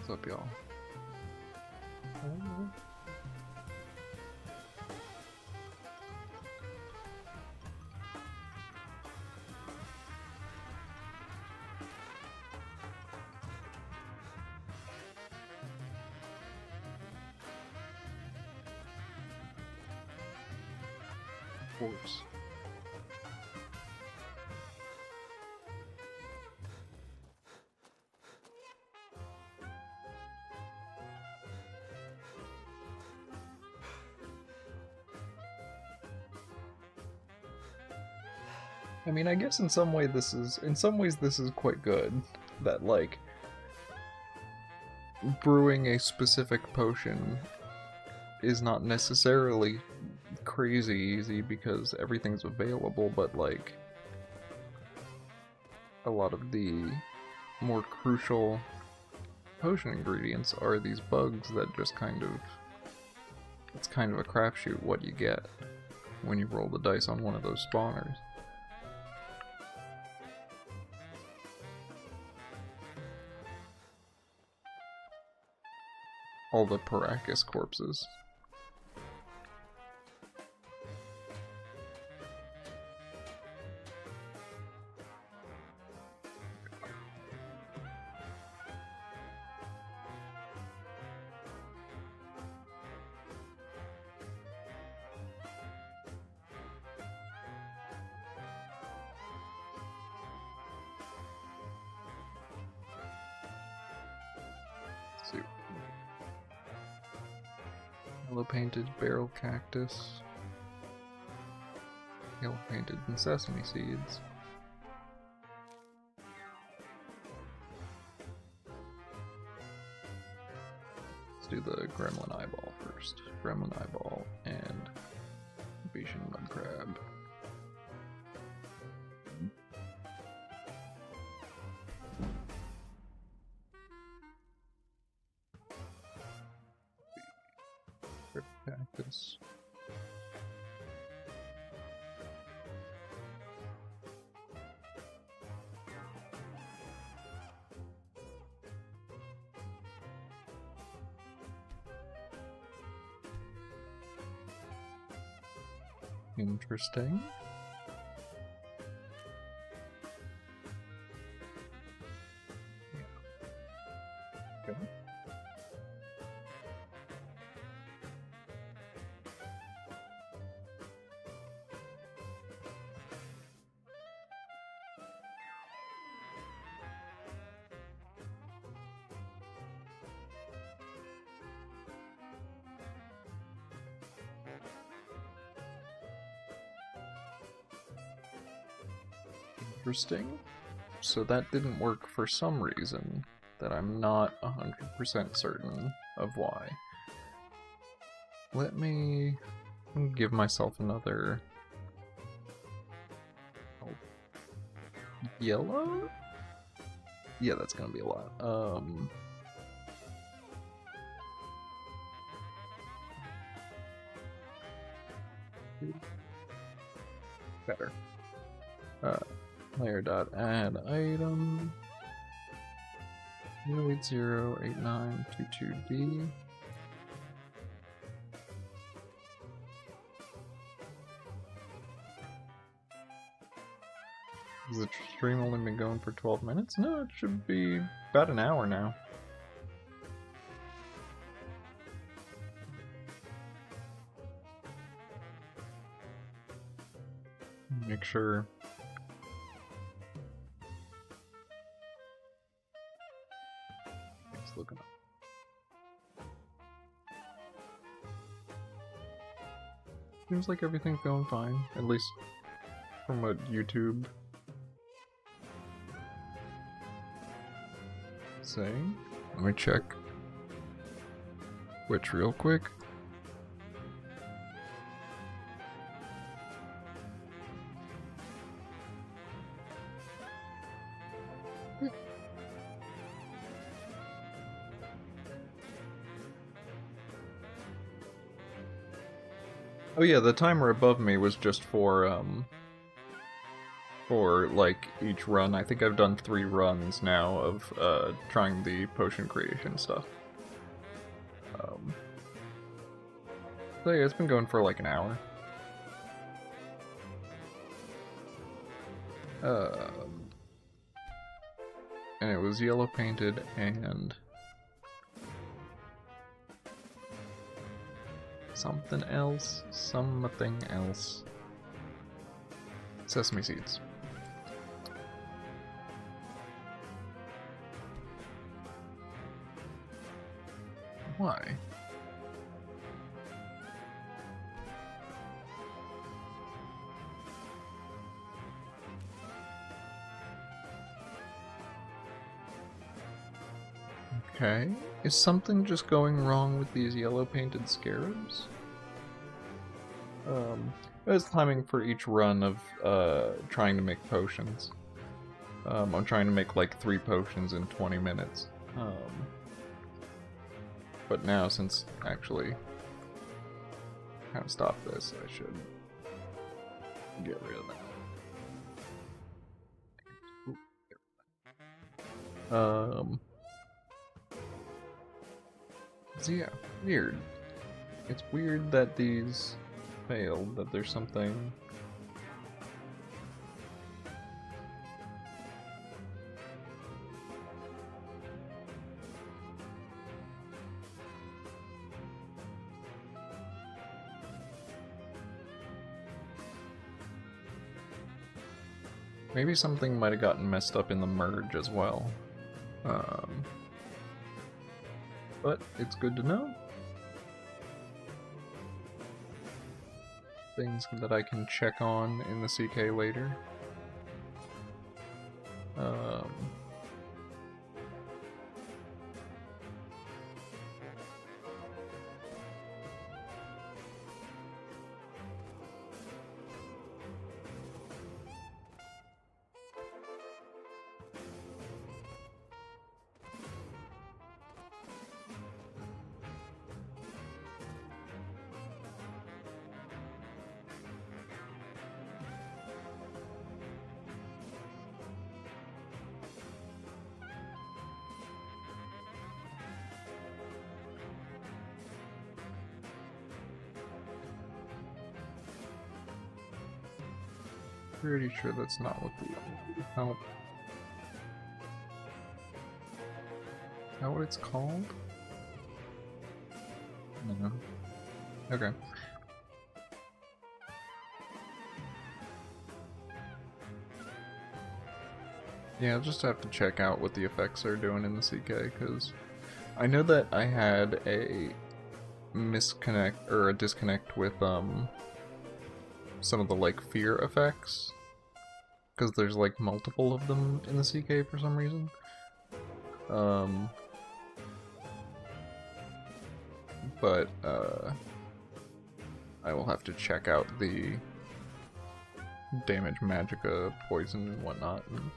What's up, y'all? Horse. I mean, I guess in some ways this is quite good. That, like, brewing a specific potion is not necessarily crazy easy because everything's available, but, like, a lot of the more crucial potion ingredients are these bugs that just kind of... It's kind of a crapshoot what you get when you roll the dice on one of those spawners. All the Paracus corpses. Let's see. Yellow painted barrel cactus. Yellow painted and sesame seeds. Let's do the gremlin eyeball first. Gremlin eyeball and Abecean mud crab. Cactus. Interesting. Yeah. Okay. Interesting. So that didn't work for some reason that I'm not 100% certain of why. Let me give myself another... Oh. Yellow? Yeah, that's gonna be a lot. Better. Player dot add item 0808922D. Has the stream only been going for 12 minutes? No, it should be about an hour now. Make sure. It's looking up. Seems like everything's going fine, at least from what YouTube saying. Let me check Twitch real quick. Oh yeah, the timer above me was just for like each run. I think I've done 3 runs now of trying the potion creation stuff. So yeah, it's been going for like an hour. And it was yellow painted and something else. Sesame seeds. Why? Okay. Is something just going wrong with these yellow painted scarabs? It was timing for each run of trying to make potions. I'm trying to make like 3 potions in 20 minutes. But now, since actually I kind of stopped this, I should get rid of that. So yeah, weird. It's weird that these failed, that there's something... Maybe something might have gotten messed up in the merge as well. But it's good to know. Things that I can check on in the CK later. Pretty sure that's not what the... How... Is that what it's called? I don't know. Okay. Yeah, I'll just have to check out what the effects are doing in the CK, because I know that I had a misconnect, or a disconnect with, some of the, like, fear effects, because there's, like, multiple of them in the CK for some reason. But, I will have to check out the damage magicka, poison, and whatnot, and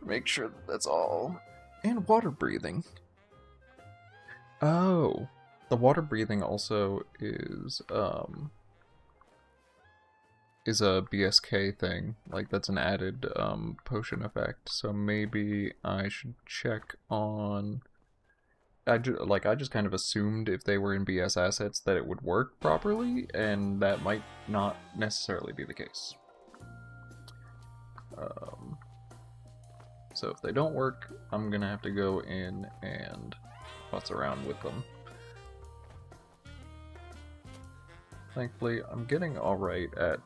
make sure that that's all. And water breathing. Oh! The water breathing also is a BSK thing. Like, that's an added potion effect. So maybe I should check on... I just kind of assumed if they were in BS assets that it would work properly, and that might not necessarily be the case. So if they don't work, I'm gonna have to go in and futz around with them. Thankfully, I'm getting alright at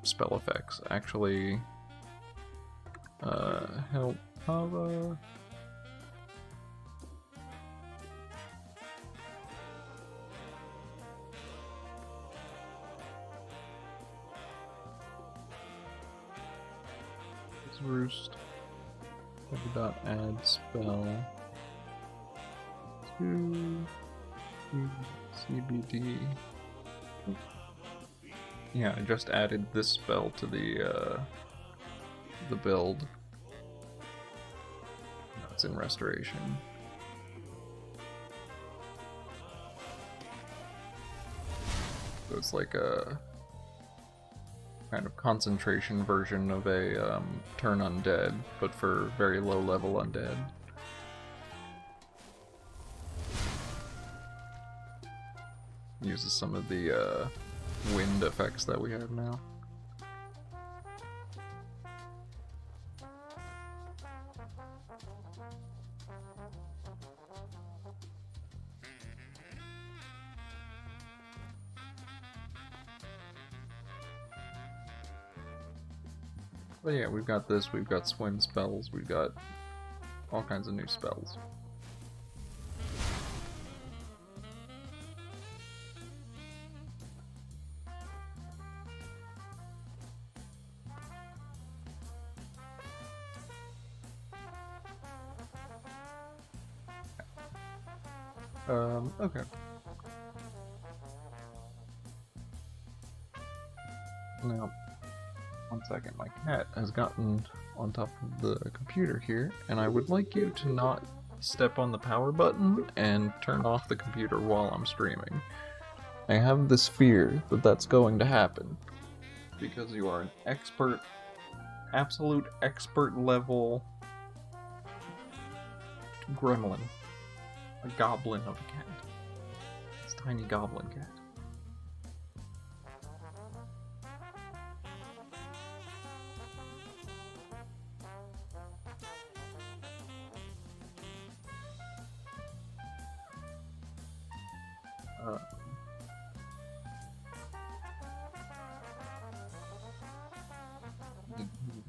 spell effects. Actually, help Hava. Roost. Add spell to CBD. Yeah, I just added this spell to the build. No, it's in Restoration. So it's like a kind of concentration version of a turn undead, but for very low level undead. Uses some of the wind effects that we have now. But yeah, we've got this, we've got swim spells, we've got all kinds of new spells. Okay. Now, one second, my cat has gotten on top of the computer here, and I would like you to not step on the power button and turn off the computer while I'm streaming. I have this fear that that's going to happen, because you are an expert, absolute expert level gremlin. A goblin of a cat. This tiny goblin cat.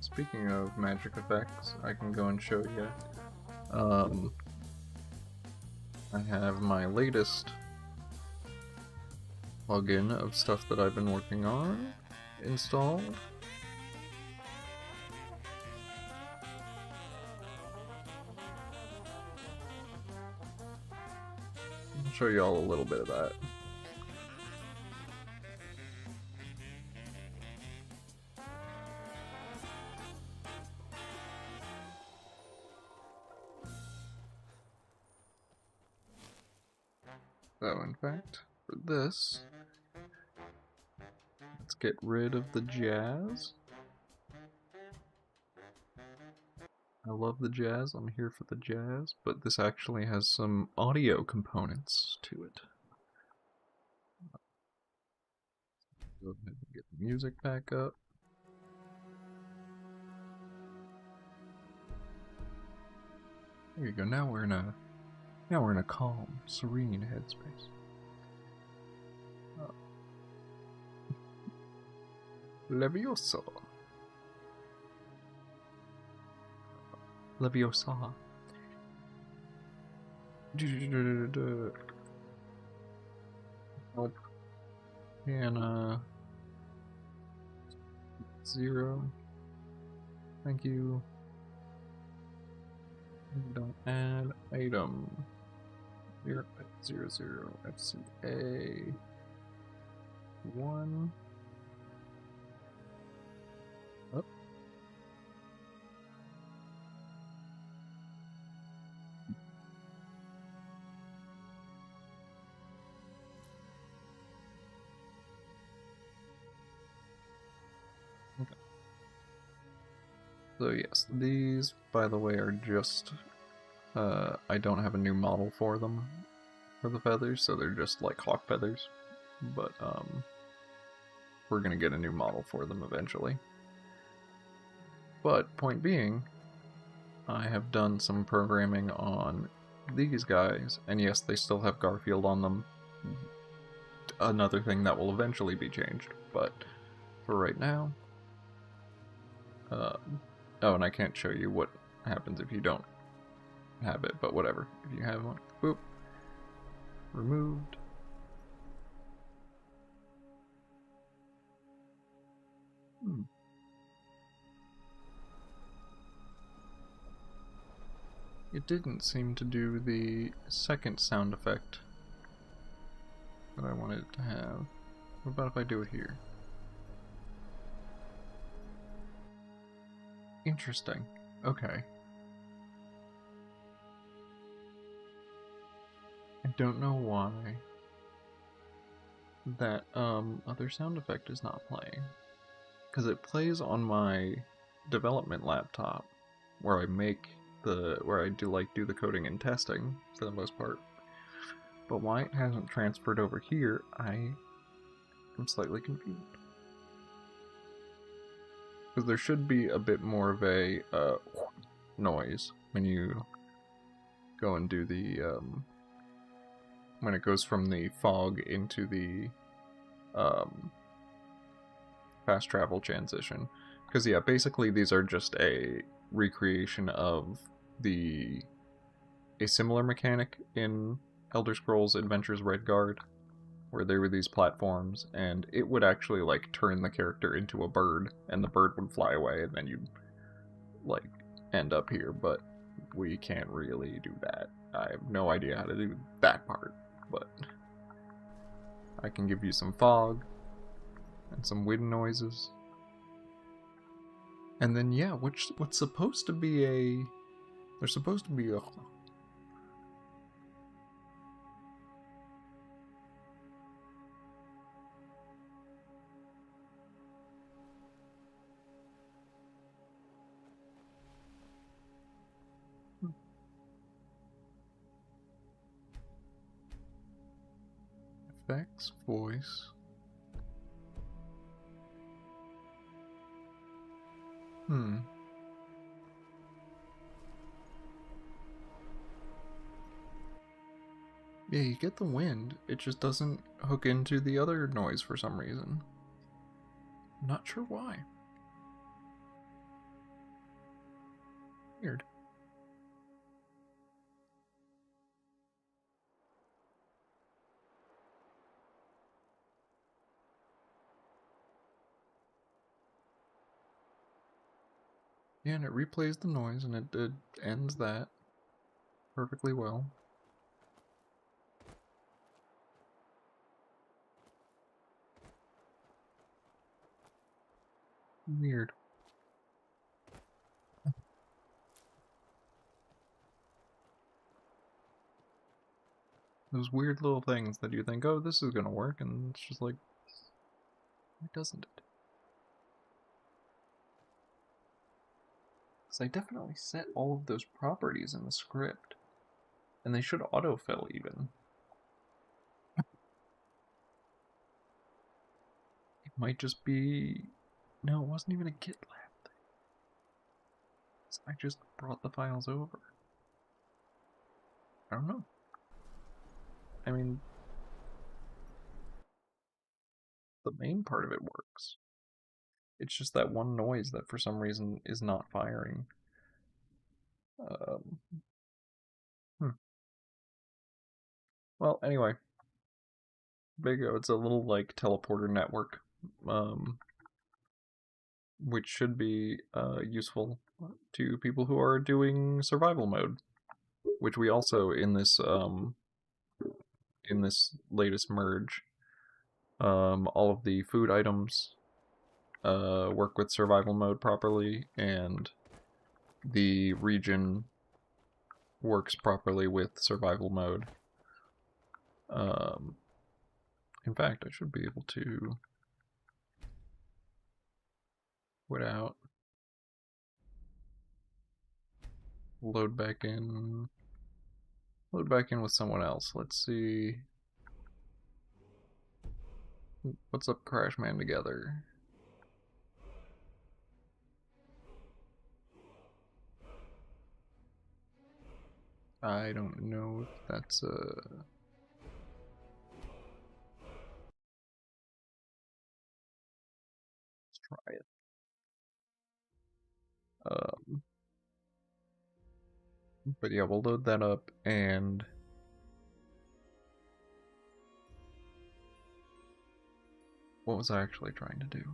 Speaking of magic effects, I can go and show you. I have my latest plugin of stuff that I've been working on installed. I'll show you all a little bit of that. So, in fact, for this, let's get rid of the jazz. I love the jazz, I'm here for the jazz, but this actually has some audio components to it. Go ahead and get the music back up. There you go, now we're in a calm, serene headspace. Leviosa. Leviosa. And 0. Thank you. Don't add item. 0, 0, 0, FCA 1. Oh. Okay. So yes, these, by the way, are just I don't have a new model for them, for the feathers, so they're just like hawk feathers, but we're gonna get a new model for them eventually. But point being, I have done some programming on these guys, and yes, they still have Garfield on them. Another thing that will eventually be changed, but for right now, oh, and I can't show you what happens if you don't have it, but whatever. If you have one, boop, removed. it didn't seem to do the second sound effect that I wanted it to have. What about if I do it here? Interesting. Okay. I don't know why that other sound effect is not playing. Because it plays on my development laptop where I make where I do the coding and testing for the most part. But why it hasn't transferred over here, I am slightly confused. Because there should be a bit more of a noise when you go and do the when it goes from the fog into the fast travel transition. Because yeah, basically these are just a recreation of a similar mechanic in Elder Scrolls Adventures Redguard, where there were these platforms, and it would actually like turn the character into a bird, and the bird would fly away, and then you'd like end up here. But we can't really do that. I have no idea how to do that part, but I can give you some fog and some wind noises. And then yeah, what's supposed to be there's supposed to be a effects, voice. Yeah, you get the wind, it just doesn't hook into the other noise for some reason. I'm not sure why. Weird. Yeah, and it replays the noise, and it ends that perfectly well. Weird. Those weird little things that you think, oh, this is gonna work, and it's just like, why doesn't it? Because I definitely set all of those properties in the script, and they should autofill even. It might just be... No, it wasn't even a GitLab thing. So I just brought the files over. I don't know. I mean, the main part of it works. It's just that one noise that for some reason is not firing. Um, Well, anyway, there you go. It's a little like teleporter network, um, which should be useful to people who are doing survival mode, which we also in this latest merge, all of the food items work with survival mode properly, and the region works properly with survival mode. Um, in fact, I should be able to put out, load back in with someone else. Let's see. What's up, Crashman together? I don't know if that's let's try it. Um, but yeah, we'll load that up, and what was I actually trying to do?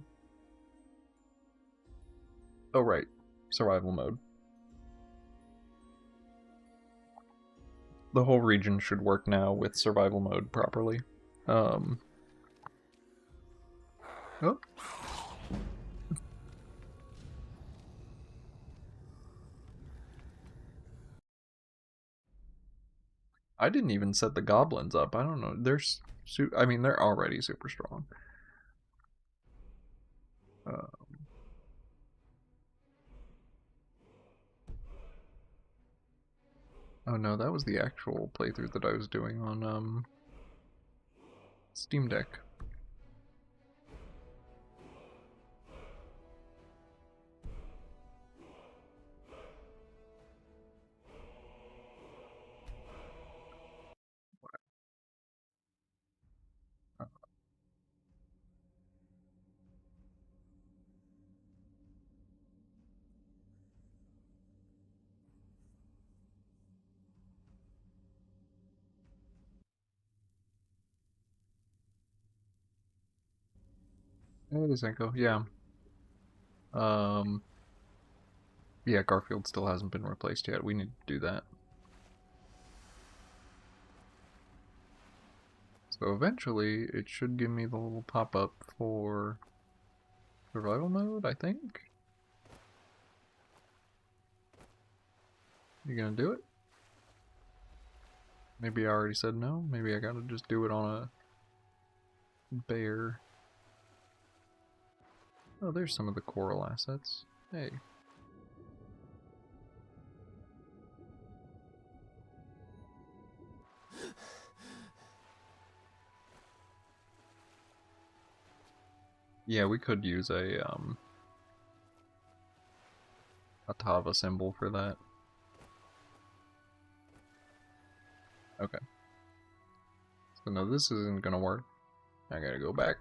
Oh right, survival mode. the whole region should work now with survival mode properly. Oh. I didn't even set the goblins up. I don't know. I mean, they're already super strong. Oh no, that was the actual playthrough that I was doing on Steam Deck. It is Echo, yeah. Yeah, Garfield still hasn't been replaced yet. We need to do that. So eventually, it should give me the little pop-up for survival mode, I think. You gonna do it? Maybe I already said no. Maybe I gotta just do it on a bear. Oh, there's some of the coral assets. Hey. Yeah, we could use a Tava symbol for that. Okay. So no, this isn't gonna work. I gotta go back.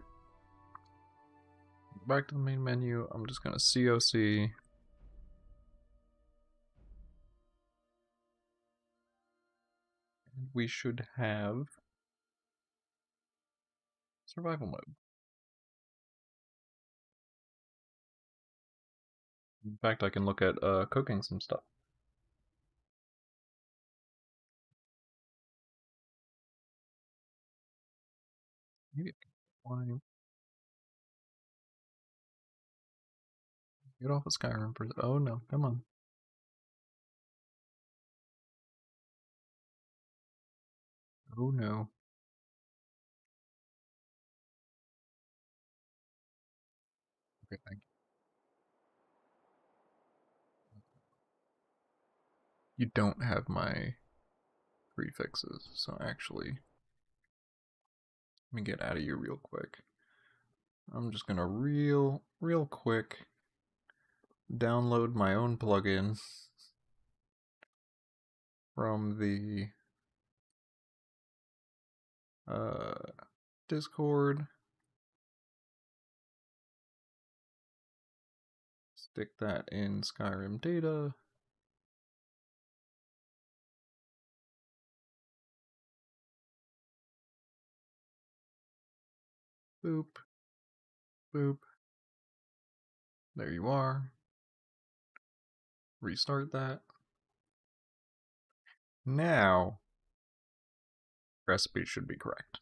Back to the main menu. I'm just gonna COC. And we should have survival mode. In fact, I can look at cooking some stuff. Maybe I can fly. Get off of Skyrim for. Oh no, come on. Oh no. Okay, thank you. You don't have my prefixes, so actually, let me get out of here real quick. I'm just gonna real quick download my own plugin from the Discord. Stick that in Skyrim data. Boop. Boop. There you are. Restart that. Now, recipe should be correct.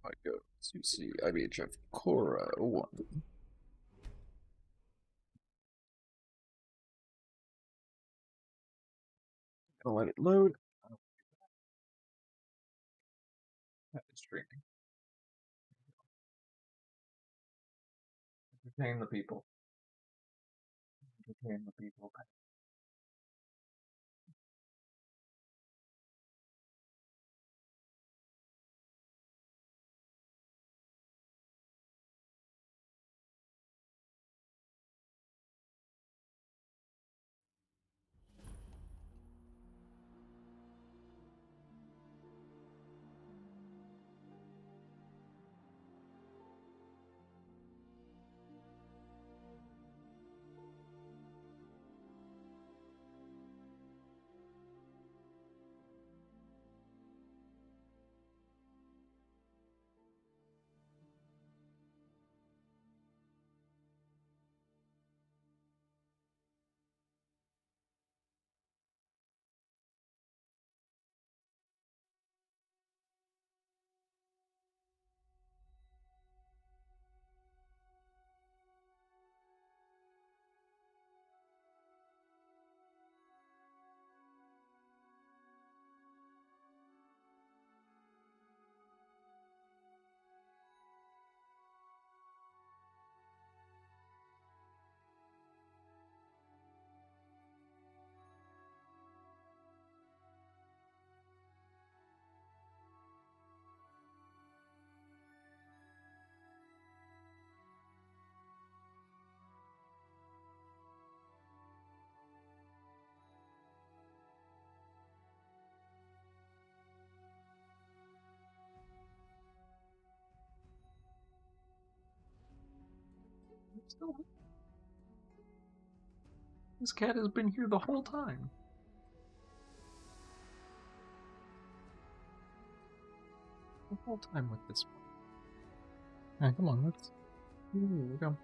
I go to see IBHF Cora 1. Gonna let it load. That is streaming. Entertain the people. Entertain the people. Still, this cat has been here the whole time. The whole time with this one. Alright, come on, let's. Ooh, go.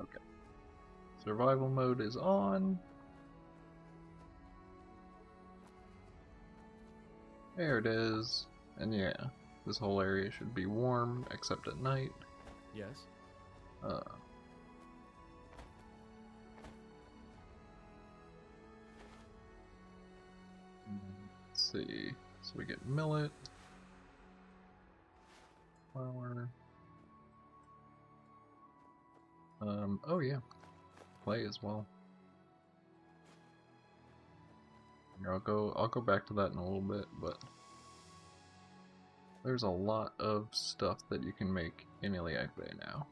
Okay. Survival mode is on. There it is. And yeah, this whole area should be warm, except at night. Yes. Let's see. So we get millet, flour. Oh yeah, clay as well. I'll go back to that in a little bit, but there's a lot of stuff that you can make in Iliac Bay now.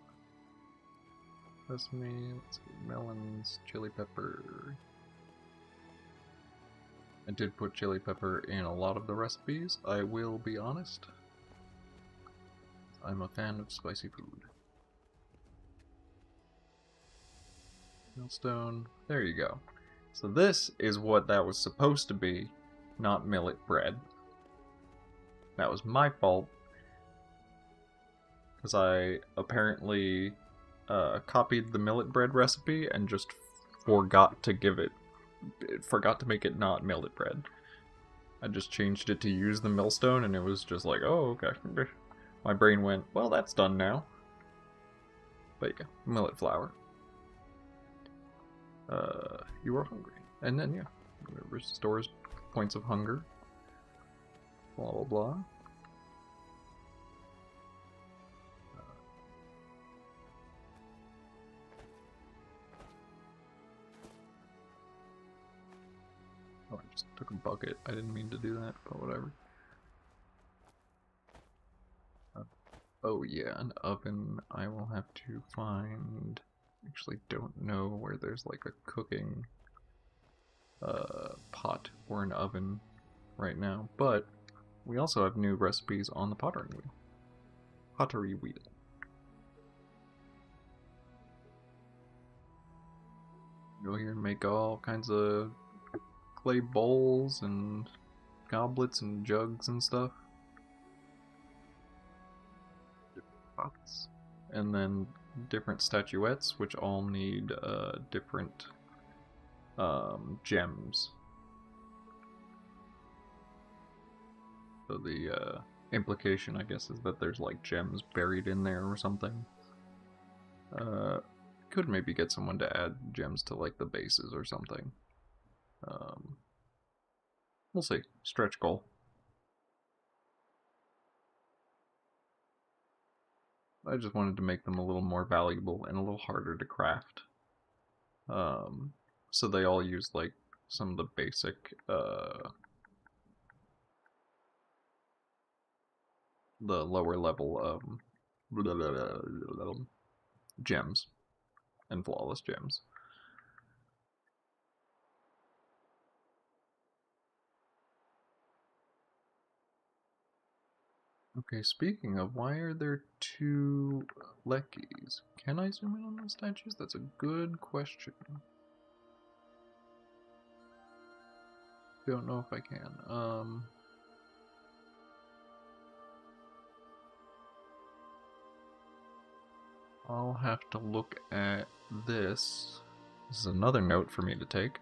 Sesame, let's get melons, chili pepper. I did put chili pepper in a lot of the recipes, I will be honest. I'm a fan of spicy food. Millstone, there you go. So this is what that was supposed to be, not millet bread. That was my fault, because I apparently copied the millet bread recipe and just forgot to make it not millet bread. I just changed it to use the millstone, and it was just like, oh, okay. My brain went, well, that's done now. But yeah, millet flour. You are hungry. And then, yeah, it restores points of hunger. Blah, blah, blah. Oh, I just took a bucket. I didn't mean to do that, but whatever. Oh yeah, an oven. I will have to find... Actually don't know where there's like a cooking pot or an oven right now, but we also have new recipes on the pottery wheel. Pottery wheel. Go here and make all kinds of clay bowls and goblets and jugs and stuff. Different pots. And then different statuettes, which all need different gems. So the implication, I guess, is that there's like gems buried in there or something. Could maybe get someone to add gems to like the bases or something. We'll see. Stretch goal. I just wanted to make them a little more valuable and a little harder to craft. So they all use like some of the basic the lower level gems and flawless gems. Okay, speaking of, why are there two Leckies? Can I zoom in on the statues? That's a good question. Don't know if I can. I'll have to look at this. This is another note for me to take.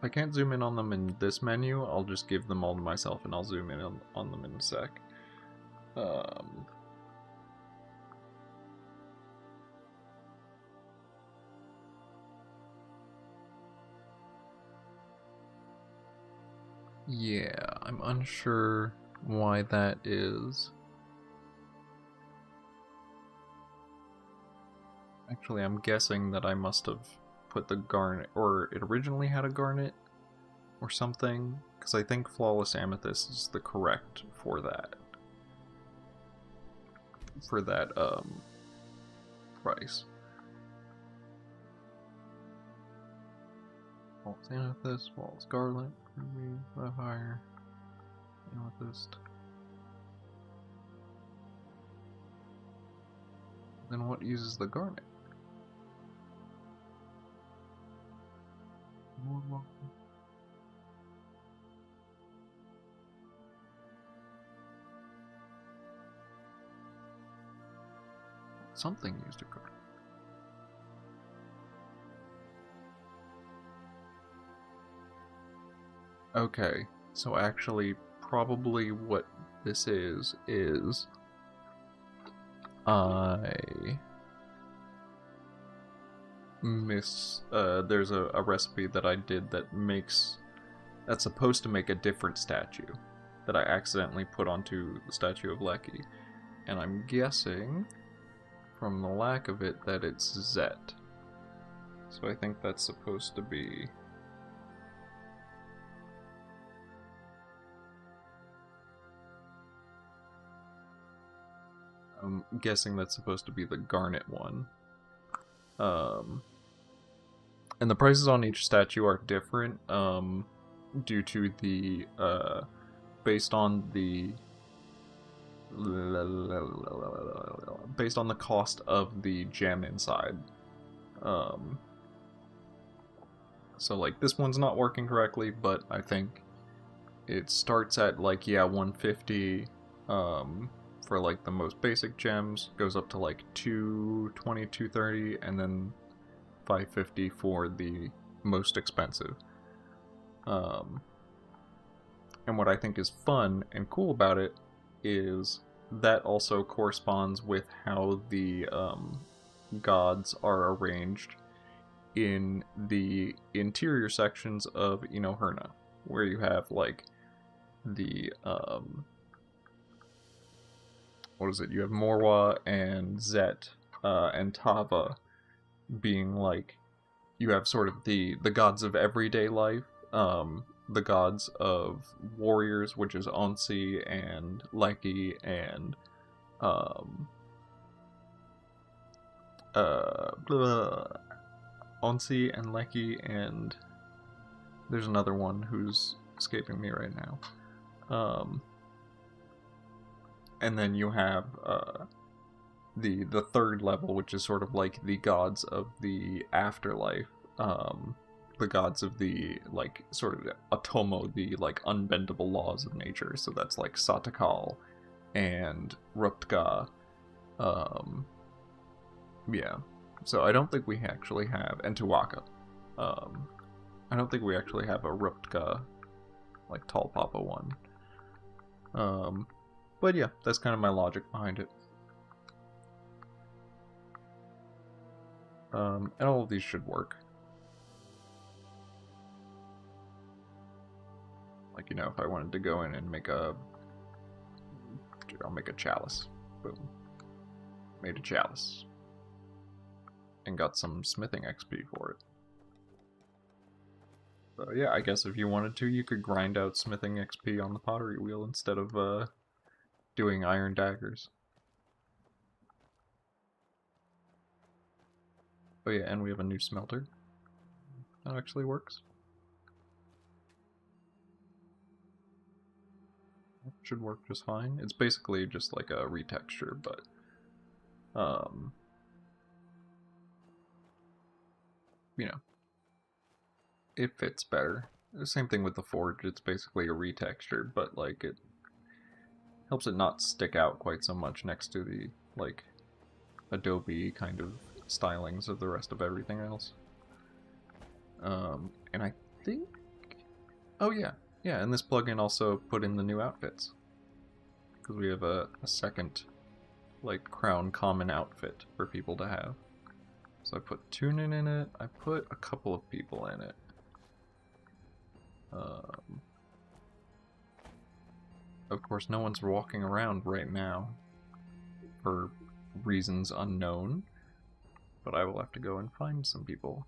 I can't zoom in on them in this menu, I'll just give them all to myself and I'll zoom in on them in a sec. Yeah, I'm unsure why that is. Actually, I'm guessing that I must have put the garnet, or it originally had a garnet or something, because I think Flawless Amethyst is the correct for that. For that, price. Oh, Walls amethyst, walls garlic, ruby, sapphire, amethyst. Then what uses the garnet? Something used a garnet. Okay, so actually probably what this is I there's a recipe that I did that's supposed to make a different statue that I accidentally put onto the statue of Lecky, and I'm guessing from the lack of it that it's Zet. So I think that's supposed to be I'm guessing that's supposed to be the garnet one. And the prices on each statue are different, due to the, based on the cost of the gem inside. So like this one's not working correctly, but I think it starts at like, yeah, 150, for like the most basic gems, goes up to like 220, 230, and then 550 for the most expensive. And what I think is fun and cool about it is that also corresponds with how the gods are arranged in the interior sections of Enoherna, where you have like the what is it? You have Morwa and Zet and Tava being like, you have sort of the gods of everyday life, the gods of warriors, which is Onsi and Lecky and Onsi and Lecky, and there's another one who's escaping me right now. And then you have the third level, which is sort of like the gods of the afterlife, the gods of the like sort of Atomo, the like unbendable laws of nature. So that's like Satakal and Ruptka. Yeah. So I don't think we actually have, and Tuwaka. I don't think we actually have a Ruptka like Tall Papa one. But yeah, that's kind of my logic behind it. And all of these should work. Like, if I wanted to go in and make I'll make a chalice. Boom. Made a chalice. And got some smithing XP for it. So yeah, I guess if you wanted to, you could grind out smithing XP on the pottery wheel instead of doing iron daggers. Oh yeah, and we have a new smelter. That actually works. It should work just fine. It's basically just like a retexture, but it fits better. The same thing with the forge. It's basically a retexture, but like it helps it not stick out quite so much next to the like Adobe kind of stylings of the rest of everything else. And I think, oh yeah, and this plugin also put in the new outfits, because we have a second like crown common outfit for people to have. So I put Tunin in it. I put a couple of people in it. Of course, no one's walking around right now for reasons unknown, but I will have to go and find some people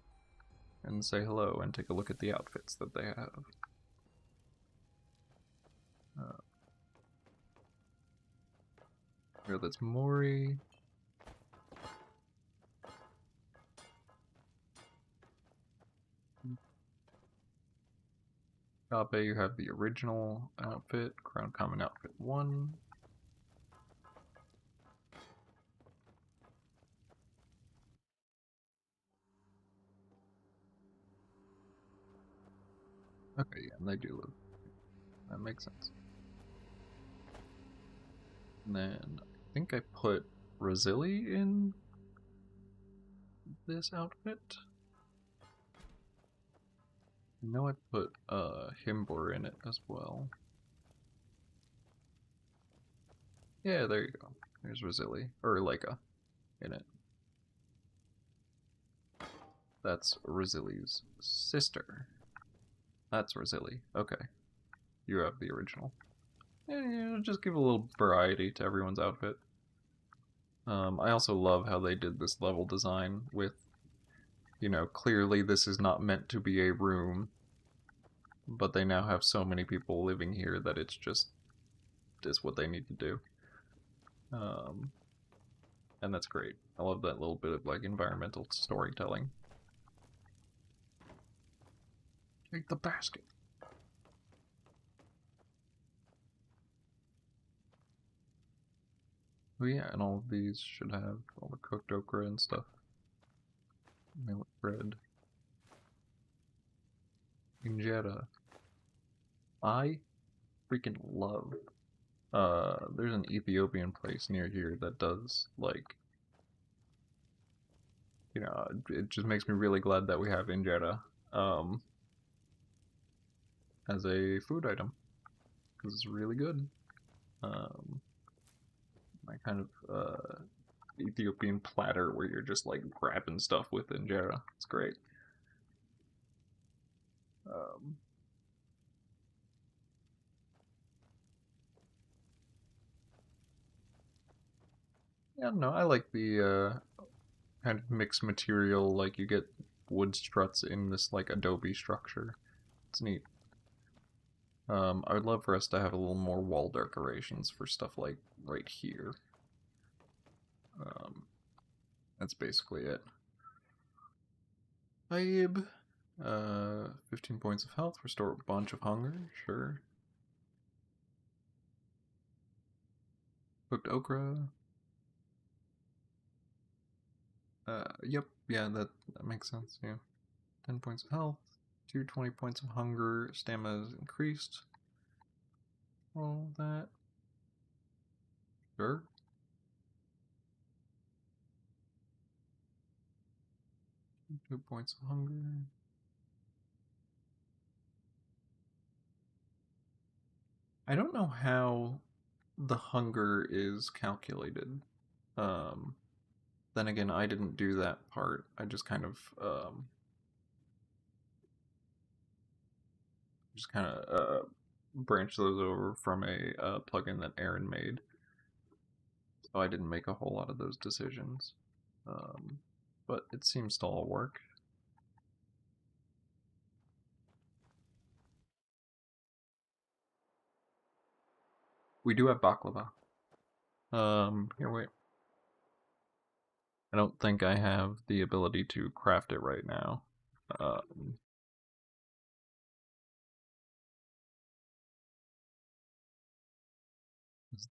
and say hello and take a look at the outfits that they have. Here, that's Mori. Abe, you have the original outfit, Crown Common Outfit 1. Okay, yeah, and they do live. That makes sense. And then I think I put Rosili in this outfit. I know I put Himbor in it as well. Yeah, there you go. There's Rosili, or Leica in it. That's Rosili's sister. That's Rosili. Okay. You have the original. Yeah, just give a little variety to everyone's outfit. I also love how they did this level design with, you know, clearly this is not meant to be a room, but they now have so many people living here that it's just is what they need to do. And that's great. I love that little bit of like environmental storytelling. Take the basket. Oh yeah, and all of these should have all the cooked okra and stuff. Millet bread. Injera. I freaking love. There's an Ethiopian place near here that does like, you know, it just makes me really glad that we have injera as a food item because it's really good. My kind of Ethiopian platter where you're just like grabbing stuff with injera. It's great. Um, yeah, no, I like the kind of mixed material. Like you get wood struts in this like adobe structure. It's neat. I would love for us to have a little more wall decorations for stuff like right here. Um, that's basically it. Babe. 15 points of health, restore a bunch of hunger, sure. Cooked okra. Yep, yeah, that makes sense, yeah. 10 points of health, 20 points of hunger, stamina is increased. All that. Sure. Two points of hunger. I don't know how the hunger is calculated. Um, then again, I didn't do that part. I just kind of branched those over from a plugin that Aaron made. So I didn't make a whole lot of those decisions. But it seems to all work. We do have baklava. Here, wait. I don't think I have the ability to craft it right now. Um,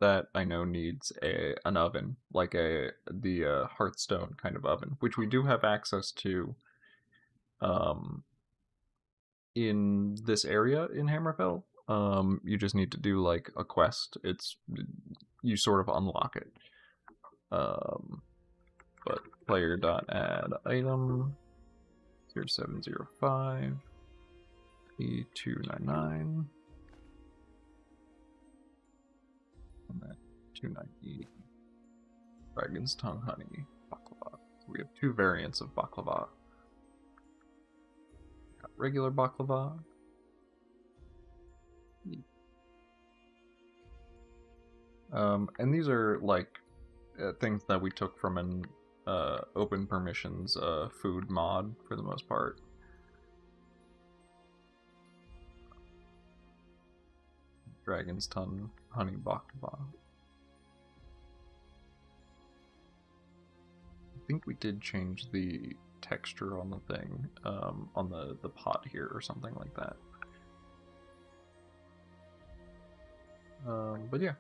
that I know needs an oven, like the Hearthstone kind of oven, which we do have access to um, in this area in Hammerfell. You just need to do like a quest. You sort of unlock it. But player dot add item 0705 E299 and then 290 Dragon's Tongue Honey baklava. So we have two variants of baklava. Got regular baklava. And these are like things that we took from an open permissions food mod for the most part. Dragon's Tongue Honey baklava. I think we did change the texture on the thing, on the pot here or something like that. But yeah.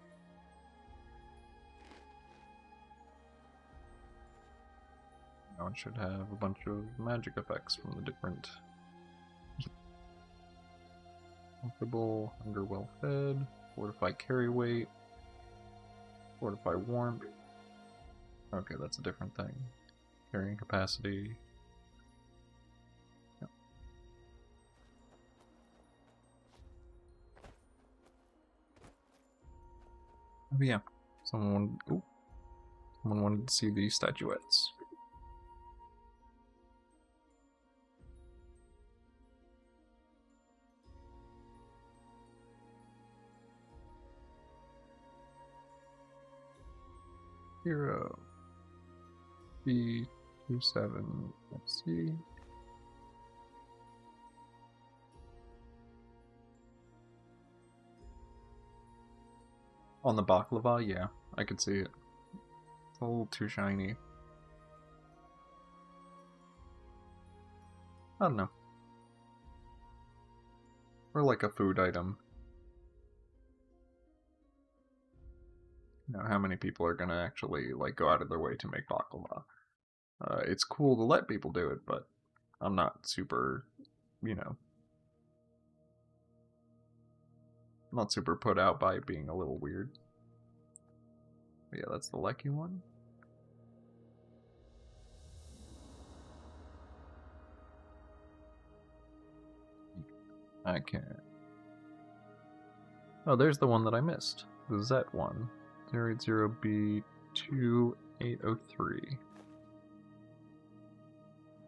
Now it should have a bunch of magic effects from the different comfortable, hunger well fed, fortify carry weight, fortify warmth. Okay, that's a different thing. Carrying capacity. Yep. Oh yeah, someone wanted to see the statuettes. Hero B27 FC. On the baklava, yeah, I could see it. It's a little too shiny. I don't know. Or like a food item. You know, how many people are gonna actually like go out of their way to make baklava? It's cool to let people do it, but I'm not super, you know, not super put out by it being a little weird. But yeah, that's the Lecky one. I can't. Oh, there's the one that I missed. The Z one. 080B2803.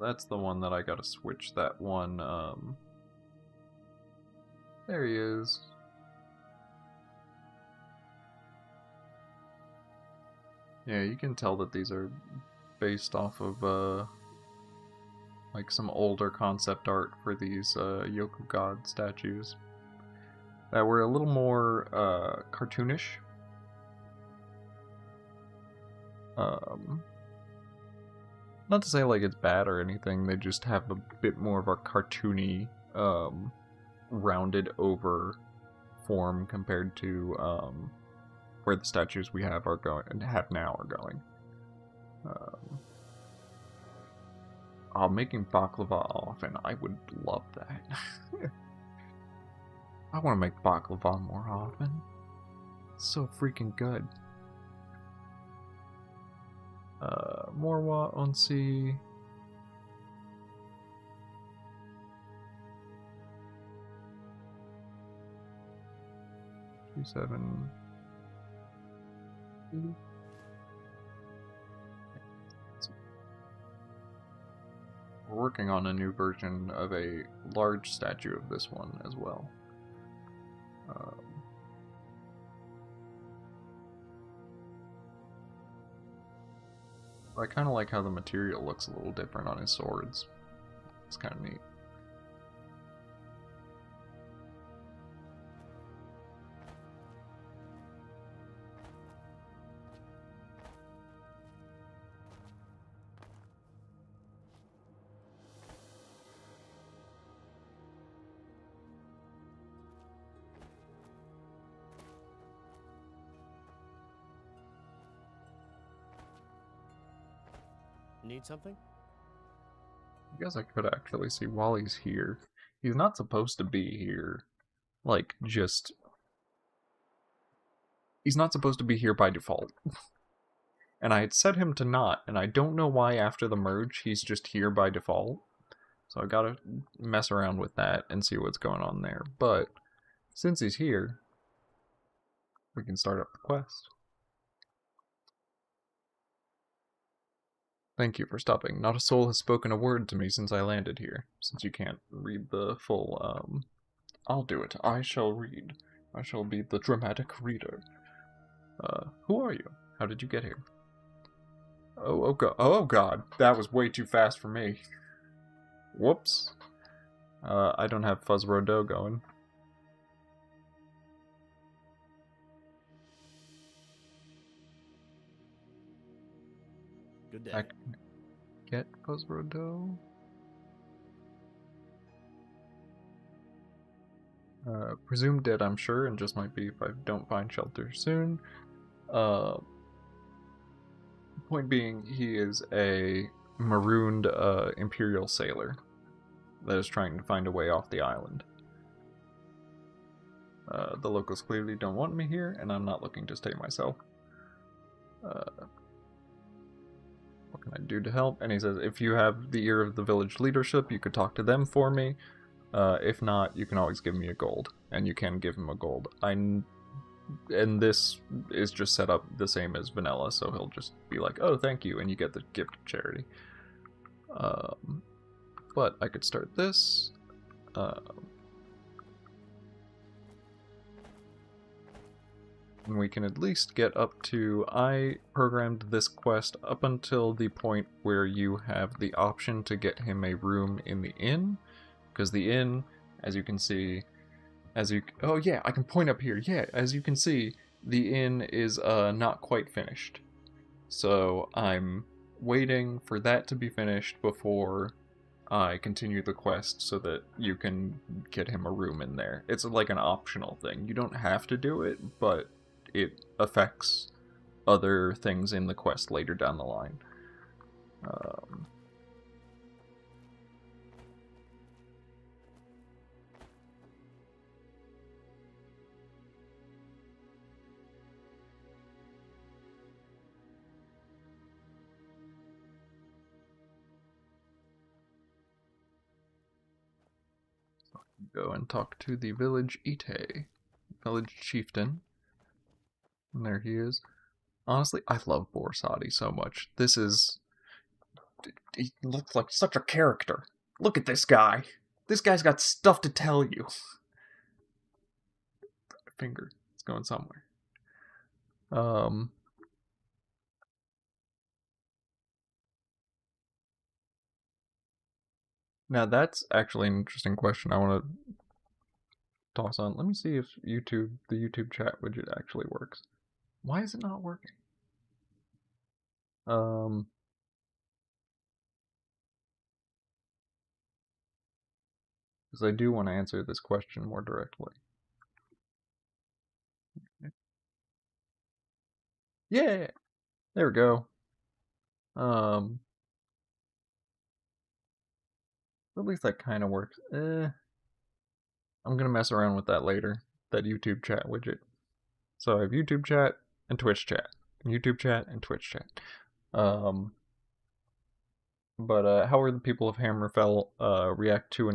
That's the one that I gotta switch that one, there he is. Yeah, you can tell that these are based off of, like some older concept art for these, Yoku God statues. That were a little more, cartoonish. Not to say like it's bad or anything, they just have a bit more of a cartoony, rounded over form compared to, where the statues we have are going and have now are going. Making baklava often, I would love that. I want to make baklava more often. It's so freaking good. Morwa on C. G7. We're working on a new version of a large statue of this one as well. I kind of like how the material looks a little different on his swords. It's kind of neat. Need something? I guess I could actually see while he's here. He's not supposed to be here. Like, just... He's not supposed to be here by default. And I had set him to not, and I don't know why after the merge he's just here by default. So I gotta mess around with that and see what's going on there. But, since he's here, we can start up the quest. Thank you for stopping. Not a soul has spoken a word to me since I landed here. Since you can't read the full, I'll do it. I shall read. I shall be the dramatic reader. Who are you? How did you get here? Oh god. That was way too fast for me. Whoops. I don't have Fuzz Rodot going. Good day. I can get Fuzz Rodot. Presumed dead, I'm sure, and just might be if I don't find shelter soon. Point being, he is a marooned Imperial sailor that is trying to find a way off the island. The locals clearly don't want me here, and I'm not looking to stay myself. What can I do to help? And he says, if you have the ear of the village leadership, you could talk to them for me. If not, you can always give me a gold, and you can give him a gold. And this is just set up the same as vanilla, so he'll just be like, oh, thank you, and you get the gift of charity. But I could start this. And we can at least get up to, I programmed this quest up until the point where you have the option to get him a room in the inn, because the inn, as you can see, oh yeah, I can point up here, yeah, as you can see, the inn is not quite finished. So I'm waiting for that to be finished before I continue the quest so that you can get him a room in there. It's like an optional thing. You don't have to do it, but it affects other things in the quest later down the line. Go and talk to the village Ite, village chieftain. And there he is. Honestly, I love Borsadi so much. He looks like such a character. Look at this guy. This guy's got stuff to tell you. Finger, it's going somewhere. Now that's actually an interesting question I want to toss on. Let me see if the YouTube chat widget actually works. Why is it not working? Because I do want to answer this question more directly. Yeah, there we go. At least that kind of works. I'm gonna mess around with that later. That YouTube chat widget. So I have YouTube chat and Twitch chat. YouTube chat and Twitch chat. But how are the people of Hammerfell react to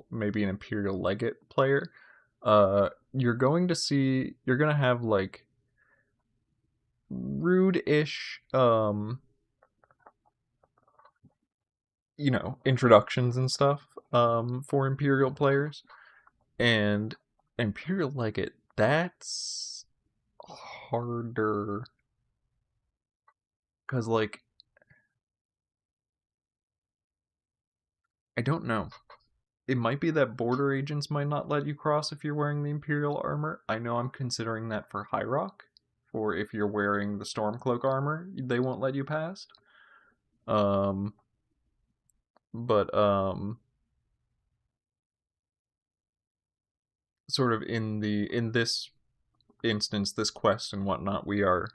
maybe an Imperial Legate player? You're going to have like rude-ish, introductions and stuff for Imperial players. And Imperial Legate, that's harder. Because, like, I don't know. It might be that border agents might not let you cross if you're wearing the Imperial armor. I know I'm considering that for High Rock. For if you're wearing the Stormcloak armor, they won't let you past. Sort of in this instance, this quest and whatnot, we are,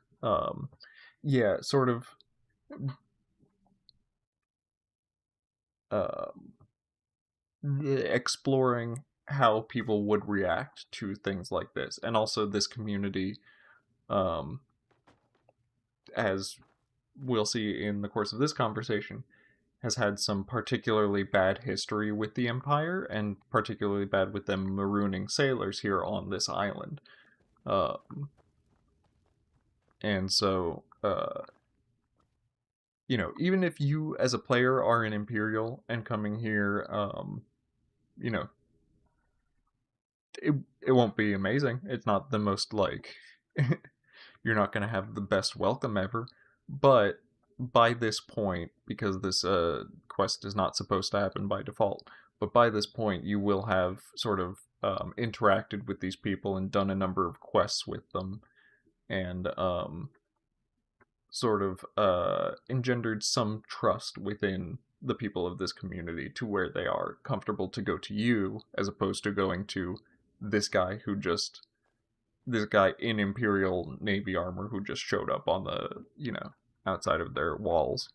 sort of, exploring how people would react to things like this, and also this community, as we'll see in the course of this conversation, has had some particularly bad history with the Empire, and particularly bad with them marooning sailors here on this island. And so, even if you as a player are an Imperial and coming here, it won't be amazing. It's not the most, like, you're not going to have the best welcome ever. But by this point, because this quest is not supposed to happen by default, but by this point you will have sort of interacted with these people and done a number of quests with them, and sort of engendered some trust within the people of this community to where they are comfortable to go to you as opposed to going to this guy who just this guy in Imperial Navy armor who just showed up on the, you know, outside of their walls.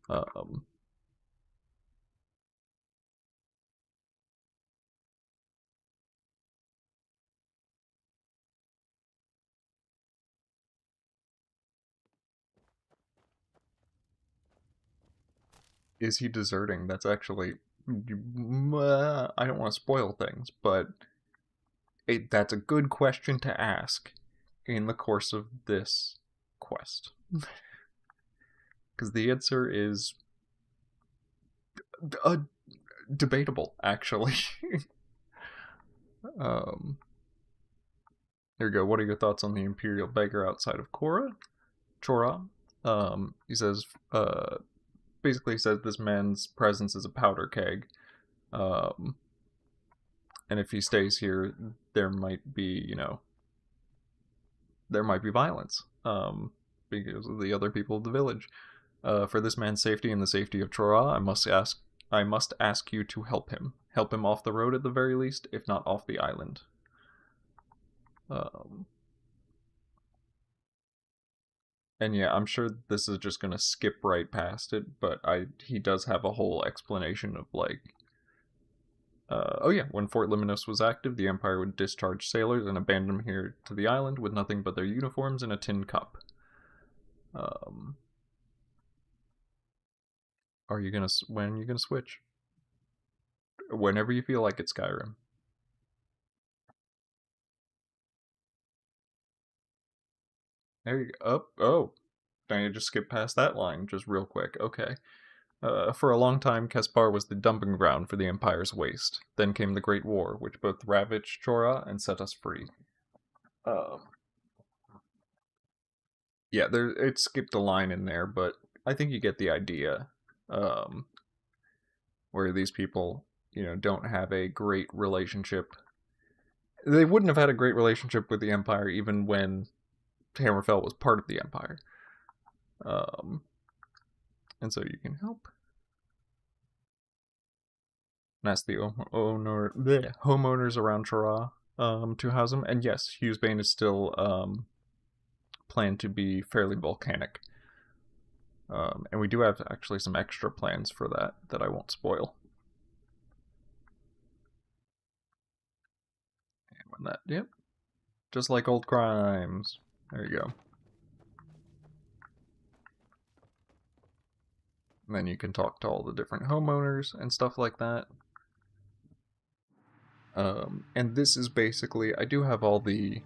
Um, is he deserting? That's actually, I don't want to spoil things, but that's a good question to ask in the course of this quest. Because the answer is uh, debatable, actually. um, there you go. What are your thoughts on the Imperial beggar outside of Chora? He says, basically says this man's presence is a powder keg. Um, and if he stays here, there might be, you know, there might be violence. Because of the other people of the village. For this man's safety and the safety of Chora, I must ask you to help him. Help him off the road at the very least, if not off the island. And yeah, I'm sure this is just gonna skip right past it, but he does have a whole explanation of like, oh yeah, when Fort Liminos was active, the Empire would discharge sailors and abandon them here to the island with nothing but their uniforms and a tin cup. When are you gonna switch? Whenever you feel like it, Skyrim. There you go. Oh, dang, I just skipped past that line just real quick. Okay. For a long time, Kespar was the dumping ground for the Empire's waste. Then came the Great War, which both ravaged Chora and set us free. Um, yeah, it skipped a line in there, but I think you get the idea. Um, where these people, you know, don't have a great relationship. They wouldn't have had a great relationship with the Empire even when Hammerfell was part of the Empire. And so you can help. And ask the homeowners around Chora to house them. And yes, Hughesbane is still planned to be fairly volcanic. And we do have actually some extra plans for that I won't spoil. And when that, yep. Just like old crimes. There you go. And then you can talk to all the different homeowners and stuff like that. And this is basically, I do have all the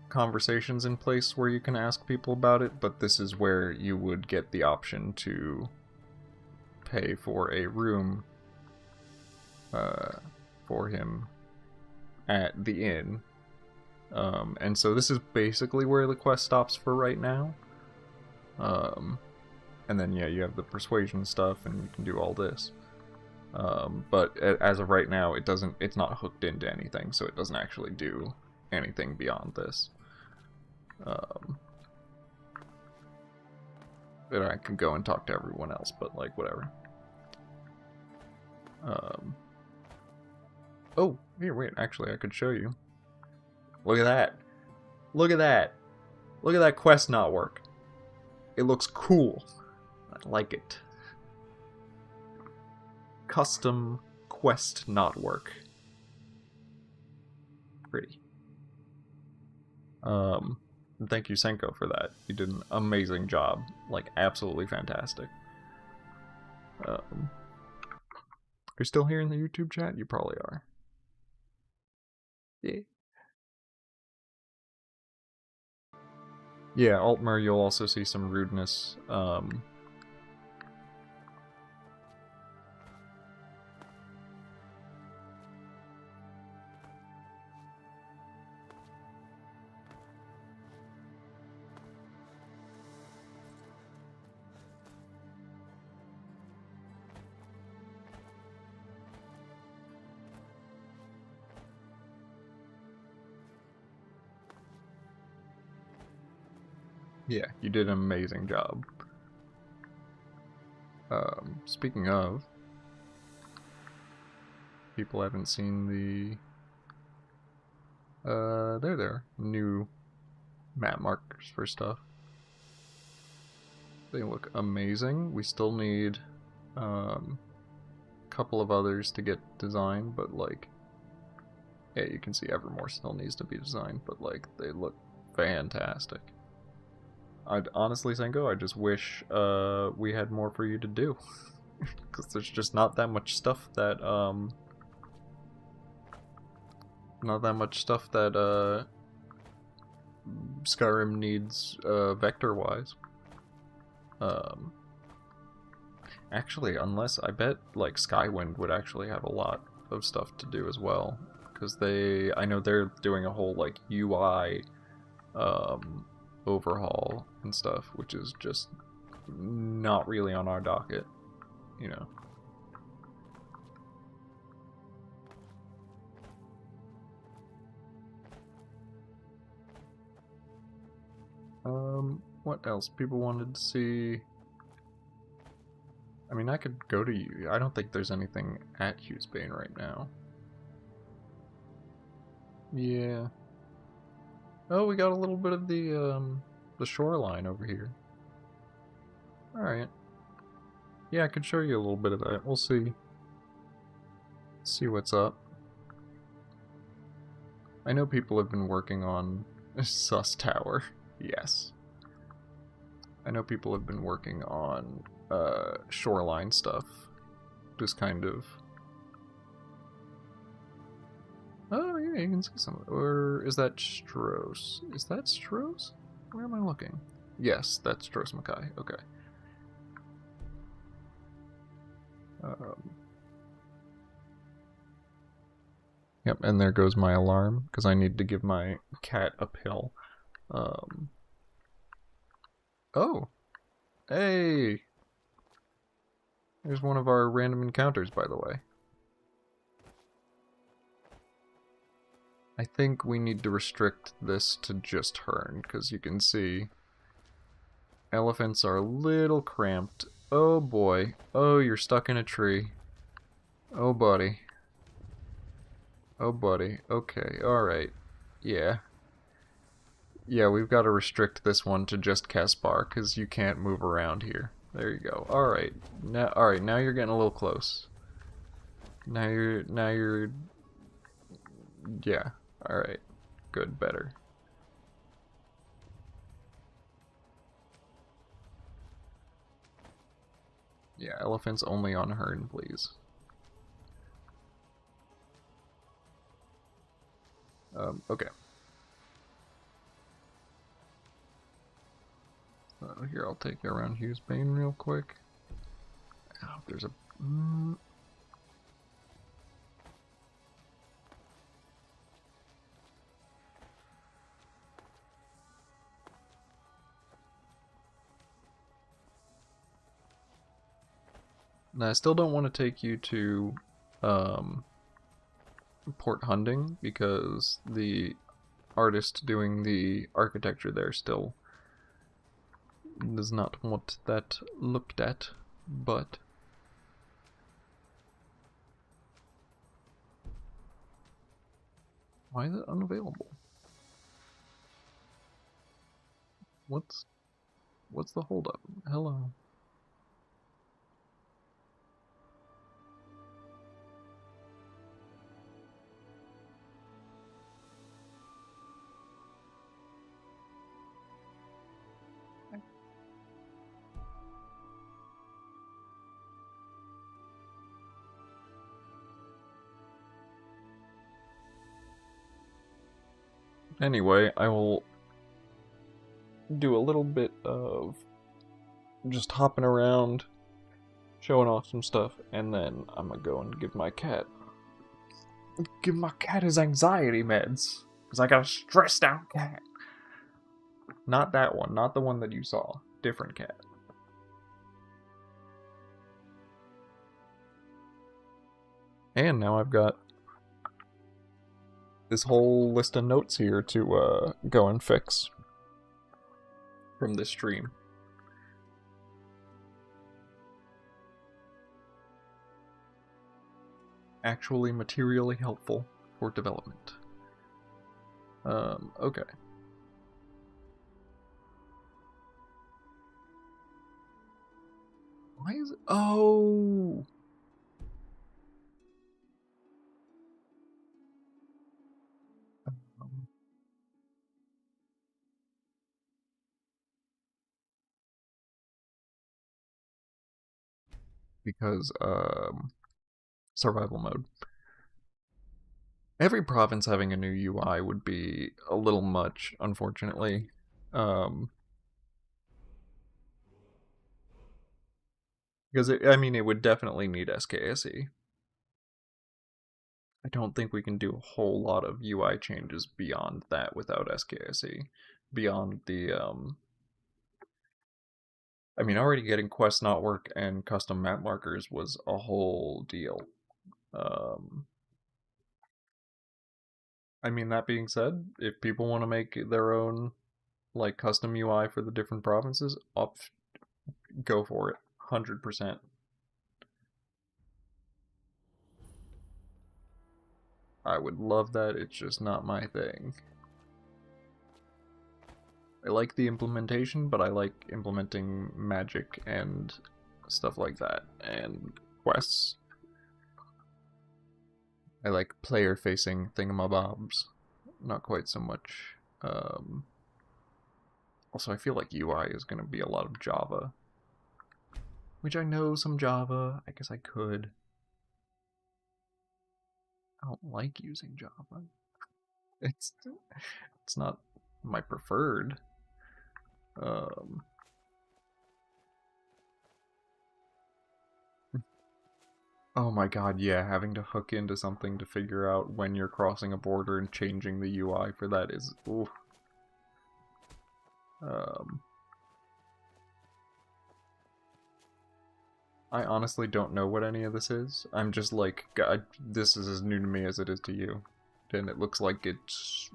conversations in place where you can ask people about it, but this is where you would get the option to pay for a room for him at the inn. And so this is basically where the quest stops for right now. And then yeah, you have the persuasion stuff and you can do all this. But as of right now, it's not hooked into anything, so it doesn't actually do anything beyond this. And I can go and talk to everyone else, but like whatever. Oh, here, wait, actually I could show you. Look at that. Look at that. Look at that quest not work. It looks cool. I like it. Custom quest not work. Pretty. Thank you, Senko, for that. You did an amazing job. Like, absolutely fantastic. You're still here in the YouTube chat? You probably are. Yeah. Yeah, Altmer, you'll also see some rudeness. Yeah, you did an amazing job. Speaking of, people haven't seen the There. New map markers for stuff. They look amazing. We still need a couple of others to get designed, but like, yeah, you can see Evermore still needs to be designed, but like, they look fantastic. I'd honestly, Senko, I just wish we had more for you to do. Because there's just not that much stuff that, Skyrim needs, vector-wise. Actually, unless, I bet, like, Skywind would actually have a lot of stuff to do as well. Because I know they're doing a whole, like, UI, overhaul and stuff, which is just not really on our docket, you know. What else? People wanted to see... I mean, I could go to you. I don't think there's anything at Abecean right now. Yeah. Oh, we got a little bit of the shoreline over here. Alright. Yeah, I could show you a little bit of that. We'll see. See what's up. I know people have been working on Sus Tower. Yes. I know people have been working on shoreline stuff. Just kind of... Oh, yeah, you can see some of it. Or is that Stros? Is that Stros? Where am I looking? Yes, that's Stros Mackay. Okay. Yep, and there goes my alarm, because I need to give my cat a pill. Oh! Hey! There's one of our random encounters, by the way. I think we need to restrict this to just Hern, because you can see elephants are a little cramped. Oh boy. Oh, you're stuck in a tree. Oh, buddy. Oh, buddy. Okay, alright. Yeah. Yeah, we've got to restrict this one to just Caspar, because you can't move around here. There you go. Alright. Now you're getting a little close. Now you're... Yeah. Alright. Good, better. Yeah, elephants only on Hern, please. Okay. Here, I'll take you around Abecean real quick. Oh, there's a... Now, I still don't want to take you to Port Hunding, because the artist doing the architecture there still does not want that looked at, but... Why is it unavailable? What's the holdup? Hello. Anyway, I will do a little bit of just hopping around, showing off some stuff, and then I'm gonna go and give my cat his anxiety meds, because I got a stressed out cat. Not that one, not the one that you saw. Different cat. And now I've got this whole list of notes here to go and fix from this stream. Actually materially helpful for development. Okay. Why is it? Oh! Um, because, survival mode. Every province having a new UI would be a little much, unfortunately. Because, I mean, it would definitely need SKSE. I don't think we can do a whole lot of UI changes beyond that without SKSE. Beyond the, I mean, already getting quests not work and custom map markers was a whole deal. Um, I mean, that being said, if people want to make their own like custom UI for the different provinces, go for it, 100%. I would love that. It's just not my thing. I like the implementation, but I like implementing magic and stuff like that, and quests. I like player-facing thingamabobs, not quite so much. Also, I feel like UI is going to be a lot of Java, which I know some Java. I guess I could. I don't like using Java. It's it's not my preferred. Um, oh my god, yeah, having to hook into something to figure out when you're crossing a border and changing the UI for that is oof. Um, I honestly don't know what any of this is. I'm just like, God, this is as new to me as it is to you. And it looks like it's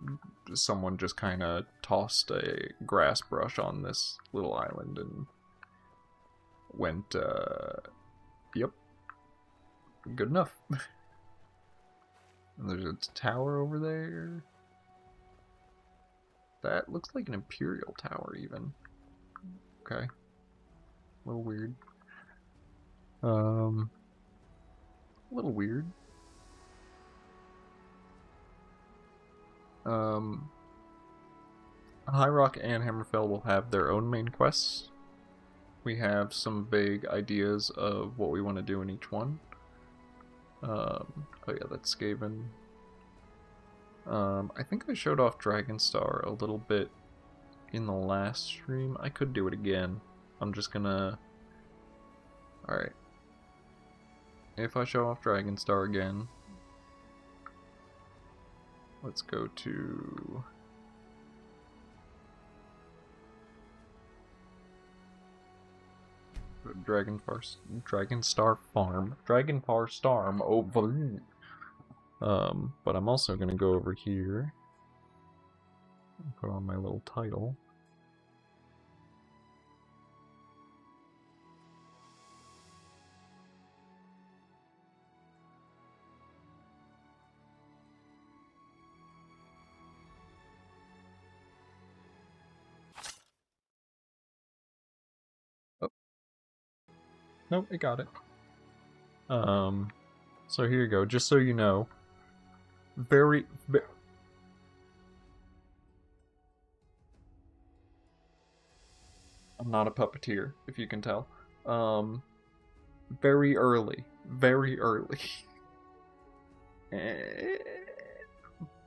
someone just kind of tossed a grass brush on this little island and went, yep, good enough. And there's a tower over there. That looks like an Imperial tower, even. Okay. A little weird. A little weird. High Rock and Hammerfell will have their own main quests. We have some vague ideas of what we want to do in each one. Oh yeah, that's Skaven. I think I showed off Dragonstar a little bit in the last stream. I could do it again. I'm just gonna... Alright. If I show off Dragonstar again, let's go to... Dragonstar Farm. Dragonfar Starm. Oh, but I'm also gonna go over here and put on my little title. Oh, nope, it got it. So here you go. Just so you know, very I'm not a puppeteer, if you can tell. Um, very early. Very early.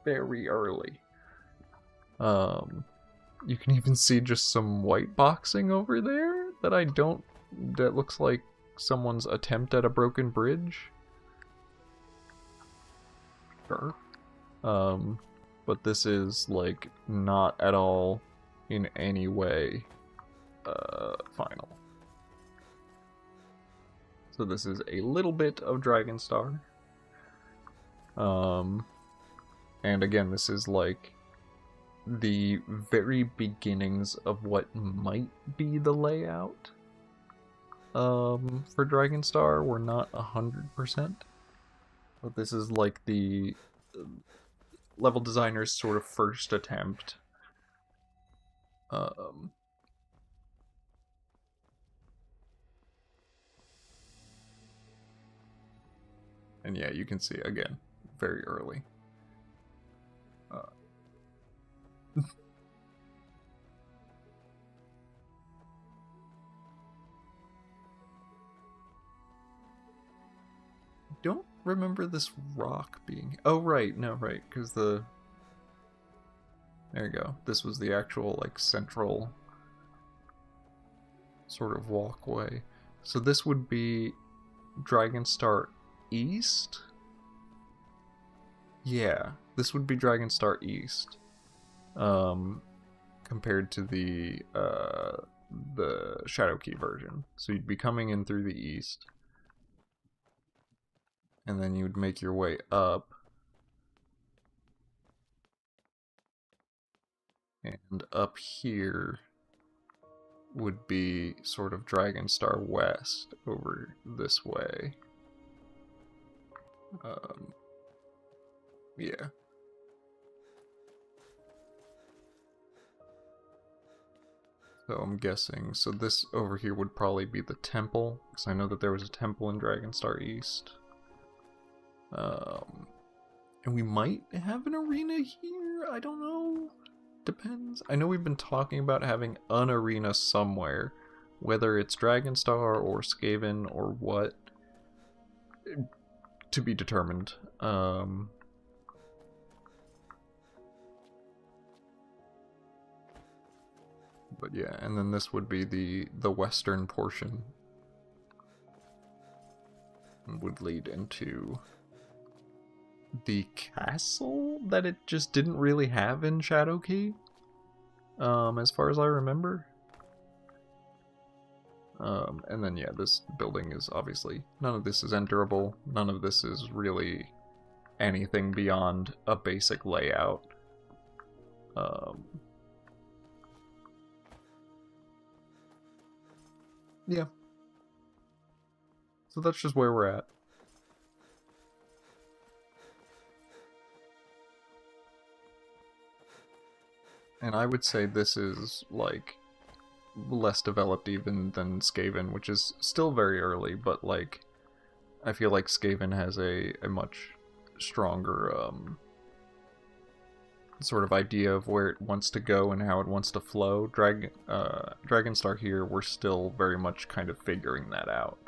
Very early. You can even see just some white boxing over there that looks like someone's attempt at a broken bridge. Sure. But this is, like, not at all in any way final. So this is a little bit of Dragonstar. And again, this is like the very beginnings of what might be the layout for Dragonstar. We're not 100%. But this is like the level designer's sort of first attempt. And yeah, you can see, again, very early. Don't remember this rock being... Oh, right, no, right, because the... There you go. This was the actual, like, central sort of walkway. So this would be Dragonstar East? Yeah, this would be Dragonstar East. Compared to the Shadowkey version. So you'd be coming in through the east. And then you would make your way up. And up here would be sort of Dragonstar West over this way. Yeah. So I'm guessing, so this over here would probably be the temple, because I know that there was a temple in Dragonstar East. And we might have an arena here, I don't know. Depends. I know we've been talking about having an arena somewhere, whether it's Dragonstar or Skaven or what, to be determined. But yeah, and then this would be the western portion. Would lead into the castle that it just didn't really have in Shadowkey, as far as I remember. And then yeah, this building is obviously, none of this is enterable, none of this is really anything beyond a basic layout. Yeah. So that's just where we're at. And I would say this is, like, less developed even than Skaven, which is still very early, but, like, I feel like Skaven has a much stronger, sort of idea of where it wants to go and how it wants to flow. Dragonstar here, we're still very much kind of figuring that out.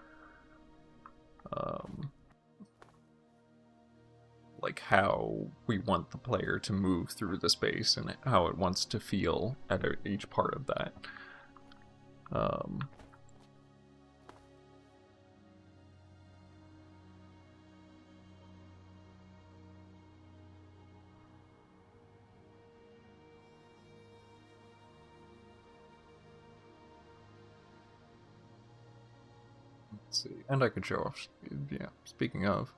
Like how we want the player to move through the space and how it wants to feel at each part of that. Let's see, and I could show off, yeah, speaking of,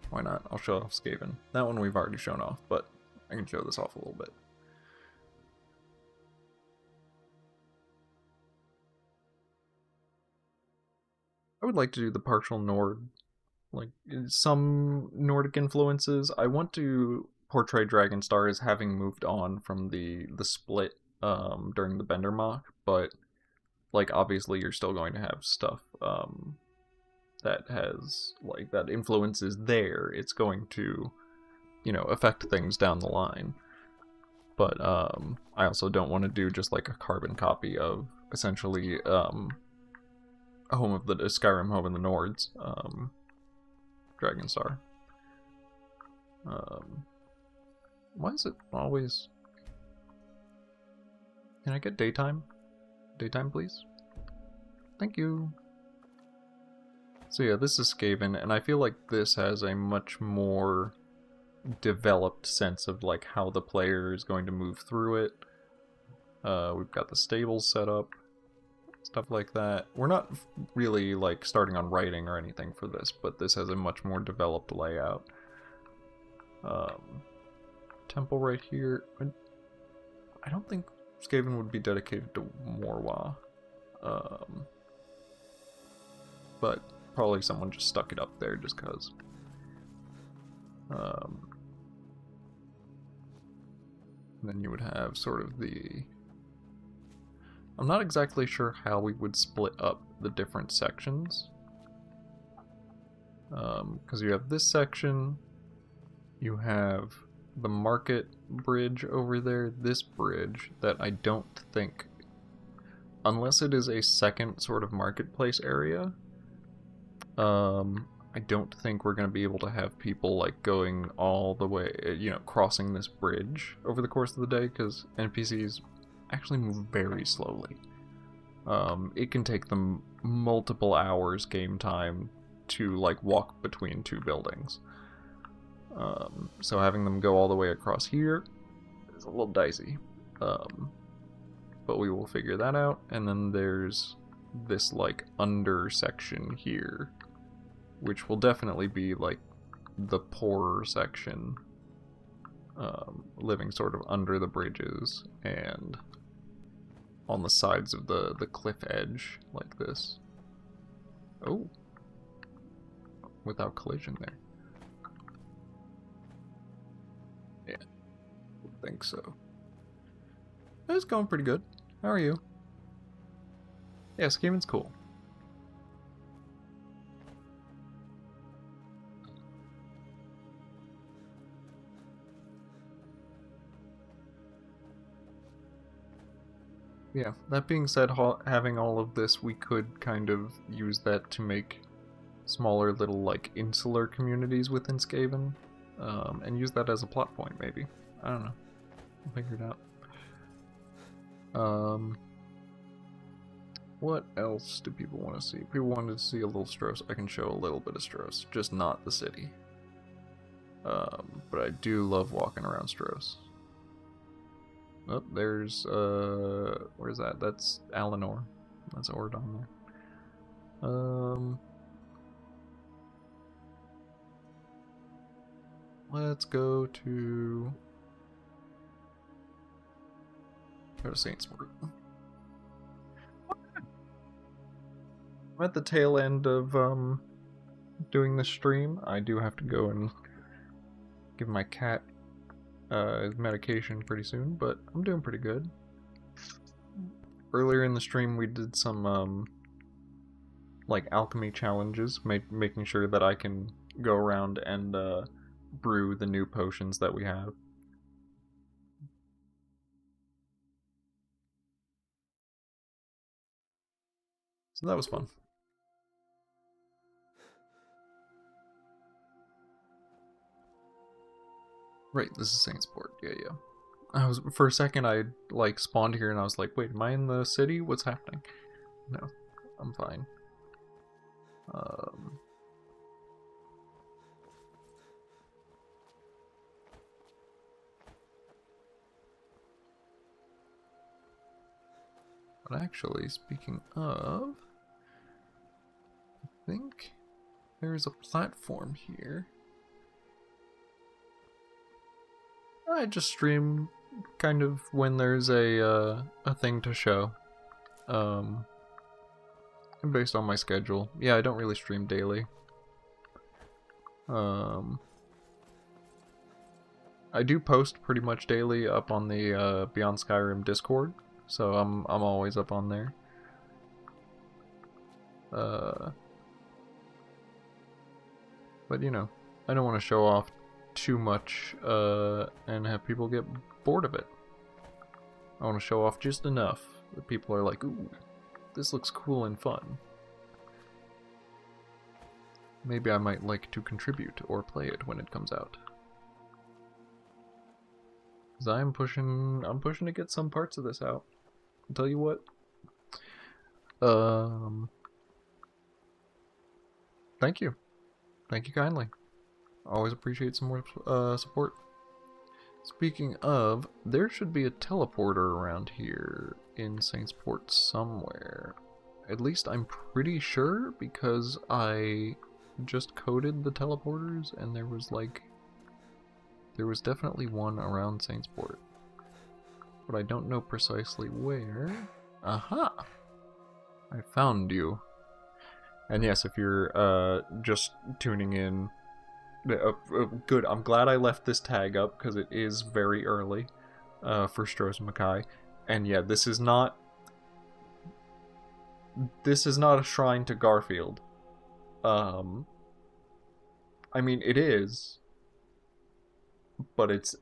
why not? I'll show off Skaven. That one we've already shown off, but I can show this off a little bit. I would like to do the partial Nord, like some Nordic influences. I want to portray Dragonstar as having moved on from the split during the Bender mock, but like obviously you're still going to have stuff that has, like, that influence is there. It's going to, you know, affect things down the line. But I also don't want to do just like a carbon copy of essentially Home of the Skyrim, Home of the Nords, Dragonstar. Why is it always... Can I get daytime? Daytime, please? Thank you. So yeah, this is Skaven, and I feel like this has a much more developed sense of like how the player is going to move through it. We've got the stables set up, stuff like that. We're not really like starting on writing or anything for this, but this has a much more developed layout. Temple right here. I don't think Skaven would be dedicated to Morwa. But probably someone just stuck it up there just cause. And then you would have sort of the... I'm not exactly sure how we would split up the different sections. Because you have this section, you have the market bridge over there, this bridge that I don't think, unless it is a second sort of marketplace area, I don't think we're going to be able to have people like going all the way, you know, crossing this bridge over the course of the day, because NPCs actually move very slowly. It can take them multiple hours game time to like walk between two buildings. So having them go all the way across here is a little dicey. But we will figure that out. And then there's this like under section here, which will definitely be like the poorer section, living sort of under the bridges and on the sides of the cliff edge like this. Oh, without collision there. Yeah, I think so. It's going pretty good. How are you? Yeah, scheming's cool. Yeah, that being said, having all of this, we could kind of use that to make smaller little, like, insular communities within Skaven, and use that as a plot point, maybe. I don't know. We'll figure it out. What else do people want to see? People wanted to see a little Stros. I can show a little bit of Stros, just not the city. But I do love walking around Stros. Oh, there's, where's that? That's Alinor. That's Ordon there. Let's go to Saintsport. I'm at the tail end of, doing the stream. I do have to go and give my cat medication pretty soon, but I'm doing pretty good. Earlier in the stream we did some like alchemy challenges, making sure that I can go around and brew the new potions that we have. So that was fun. Right, this is Saintsport. Yeah. I was, for a second I like spawned here and I was like, wait, am I in the city? What's happening? No, I'm fine. But actually, speaking of, I think there's a platform here. I just stream kind of when there's a thing to show. And based on my schedule. Yeah, I don't really stream daily. I do post pretty much daily up on the Beyond Skyrim Discord, so I'm always up on there. But you know, I don't want to show off too much and have people get bored of it. I want to show off just enough that people are like, ooh, this looks cool and fun. Maybe I might like to contribute or play it when it comes out. Cause I'm pushing to get some parts of this out. I'll tell you what. Thank you. Thank you kindly. Always appreciate some more support. Speaking of, there should be a teleporter around here in Saintsport somewhere. At least I'm pretty sure, because I just coded the teleporters and there was definitely one around Saintsport. But I don't know precisely where. Aha! I found you. And yes, if you're just tuning in, good, I'm glad I left this tag up because it is very early. for Stroh's Mackay. And yeah, this is not a shrine to Garfield. I mean, it is, but it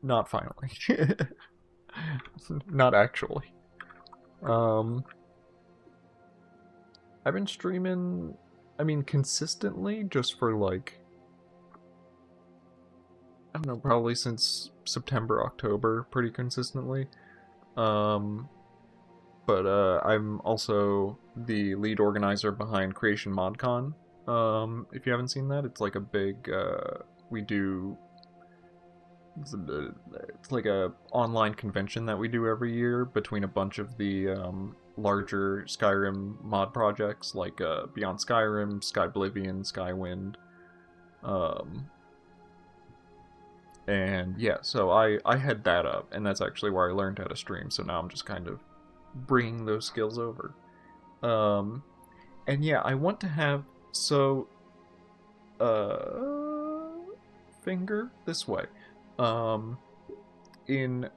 not finally. Not actually. I've been streaming, I mean, consistently, just for like, I don't know, probably since September, October, pretty consistently. Um, but I'm also the lead organizer behind Creation ModCon. If you haven't seen that, it's like a big, we do, it's like a online convention that we do every year between a bunch of the larger Skyrim mod projects like Beyond Skyrim, Skyblivion, Skywind. And yeah, so I head that up, and that's actually where I learned how to stream, so now I'm just kind of bringing those skills over. And yeah, I want to have, so, finger this way. In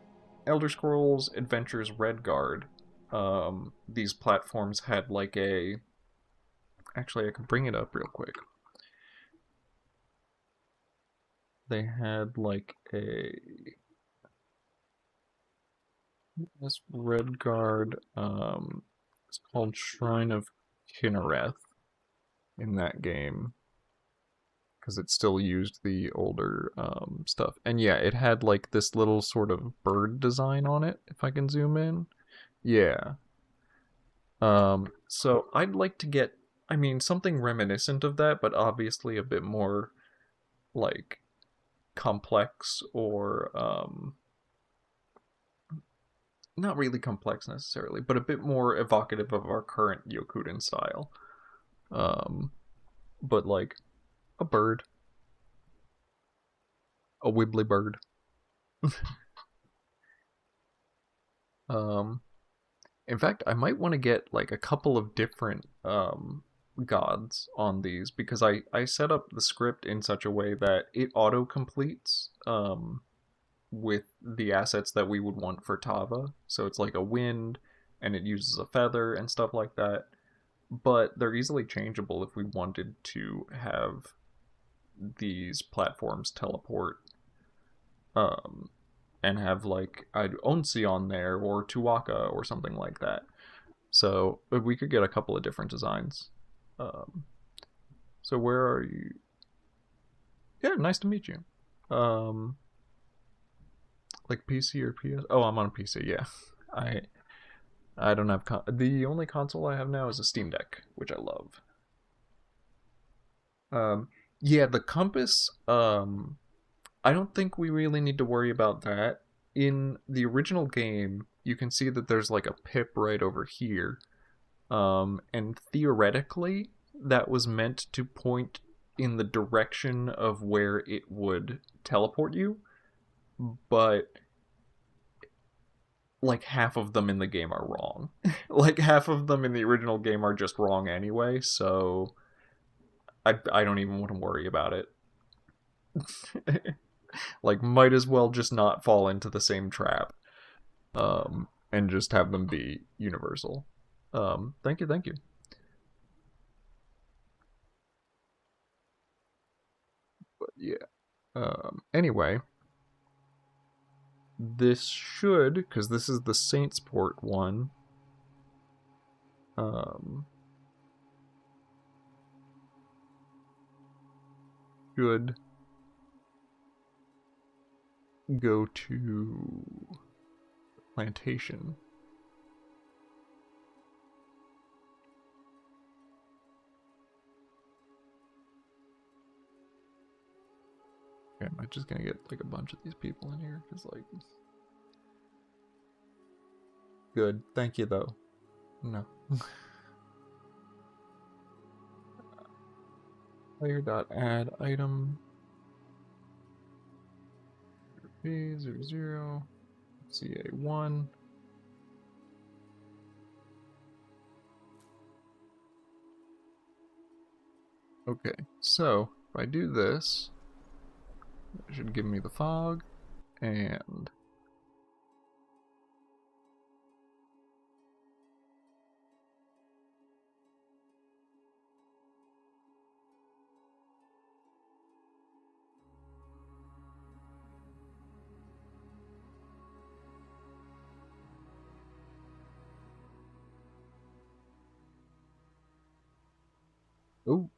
Elder Scrolls Adventures Redguard, these platforms had like a, actually I can bring it up real quick. They had like a, this Redguard, it's called Shrine of Kinnereth in that game, because it still used the older stuff. And yeah, it had like this little sort of bird design on it, if I can zoom in. Yeah. So I'd like to get, I mean, something reminiscent of that, but obviously a bit more like complex, or not really complex necessarily, but a bit more evocative of our current Yokuden style. But like a bird, a wibbly bird. In fact, I might want to get like a couple of different gods on these, because I set up the script in such a way that it auto completes with the assets that we would want for Tava. So it's like a wind, and it uses a feather and stuff like that. But they're easily changeable if we wanted to have these platforms teleport, and have like I'd Onsi on there, or Tuwaka, or something like that. So we could get a couple of different designs. Um, so where are you? Yeah, nice to meet you. Um, like PC or PS? Oh, I'm on PC. Yeah, I I don't have the only console I have now is a Steam Deck, which I love. Um, yeah, the compass. I don't think we really need to worry about that. In the original game, you can see that there's like a pip right over here. And theoretically, that was meant to point in the direction of where it would teleport you, but like half of them in the game are wrong. Like half of them in the original game are just wrong anyway, so I don't even want to worry about it. Like, might as well just not fall into the same trap, and just have them be universal. Thank you, thank you. But yeah. Anyway, this should, because this is the Saintsport one. Should go to plantation. Okay, am I just gonna get like a bunch of these people in here? Because like, good. Thank you though. No. Player.add item B00 CA1. Okay, so if I do this, it should give me the fog, and Oh,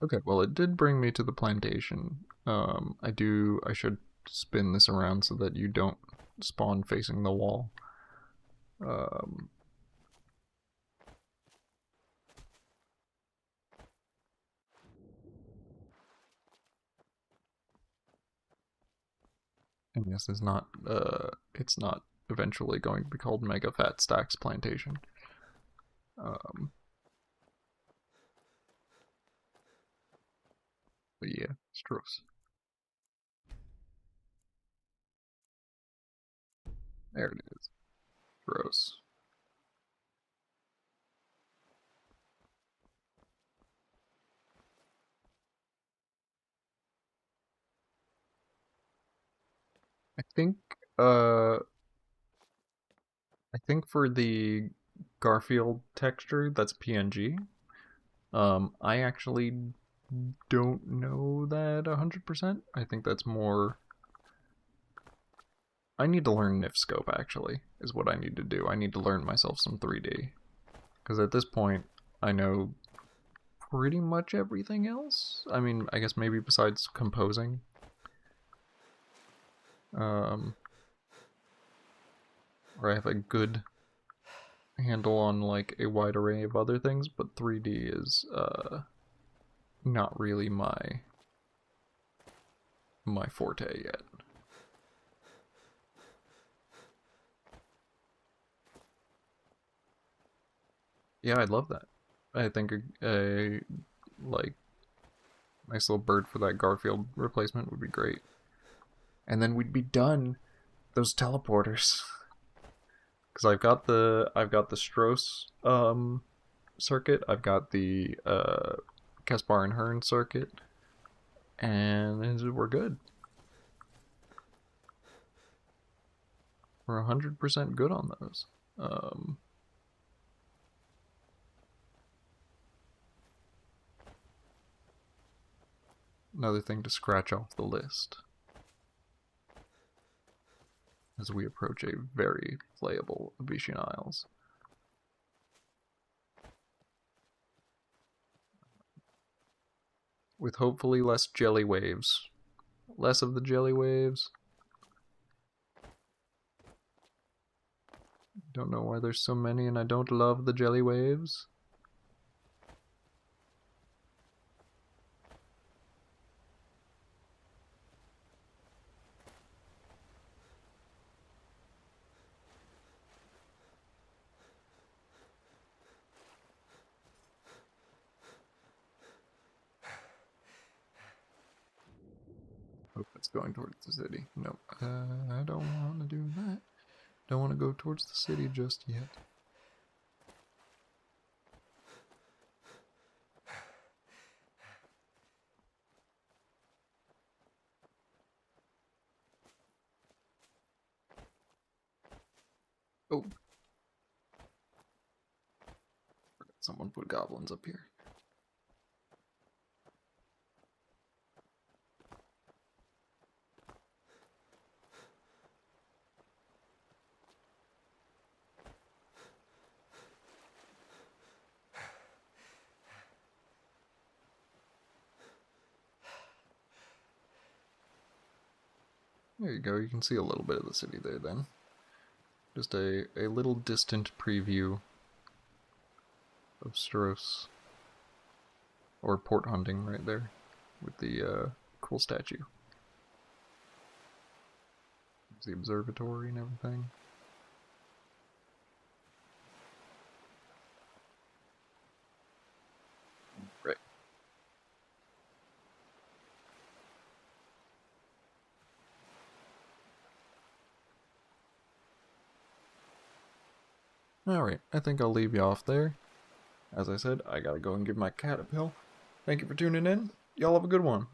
okay. Well, it did bring me to the plantation. I should spin this around so that you don't spawn facing the wall. Um, and yes, it's not eventually going to be called Mega Fat Stacks Plantation. Um, but yeah, Stros. There it is. Gross. I think uh I think for the Garfield texture that's PNG. I actually don't know that 100%. I think that's more I need to learn NIF scope actually is what I need to do. I need to learn myself some 3D because at this point I know pretty much everything else. I mean, I guess maybe besides composing. Um or I have a good handle on like a wide array of other things, but 3D is not really my forte yet. Yeah, I'd love that. I think a like nice little bird for that Garfield replacement would be great. And then we'd be done. Those teleporters. Because I've got the Strauss circuit. I've got the Caspar and Hearn circuit, and we're good. We're 100% good on those. Another thing to scratch off the list as we approach a very playable Abecean Isles. With hopefully less jelly waves. Less of the jelly waves. Don't know why there's so many and I don't love the jelly waves. Hope it's going towards the city. No, I don't want to do that. Don't want to go towards the city just yet. Oh. Forgot someone put goblins up here. There you go, you can see a little bit of the city there then. Just a little distant preview of Stros. Or port hunting right there with the cool statue. There's the observatory and everything. Right. Alright, I think I'll leave you off there. As I said, I gotta go and give my cat a pill. Thank you for tuning in. Y'all have a good one.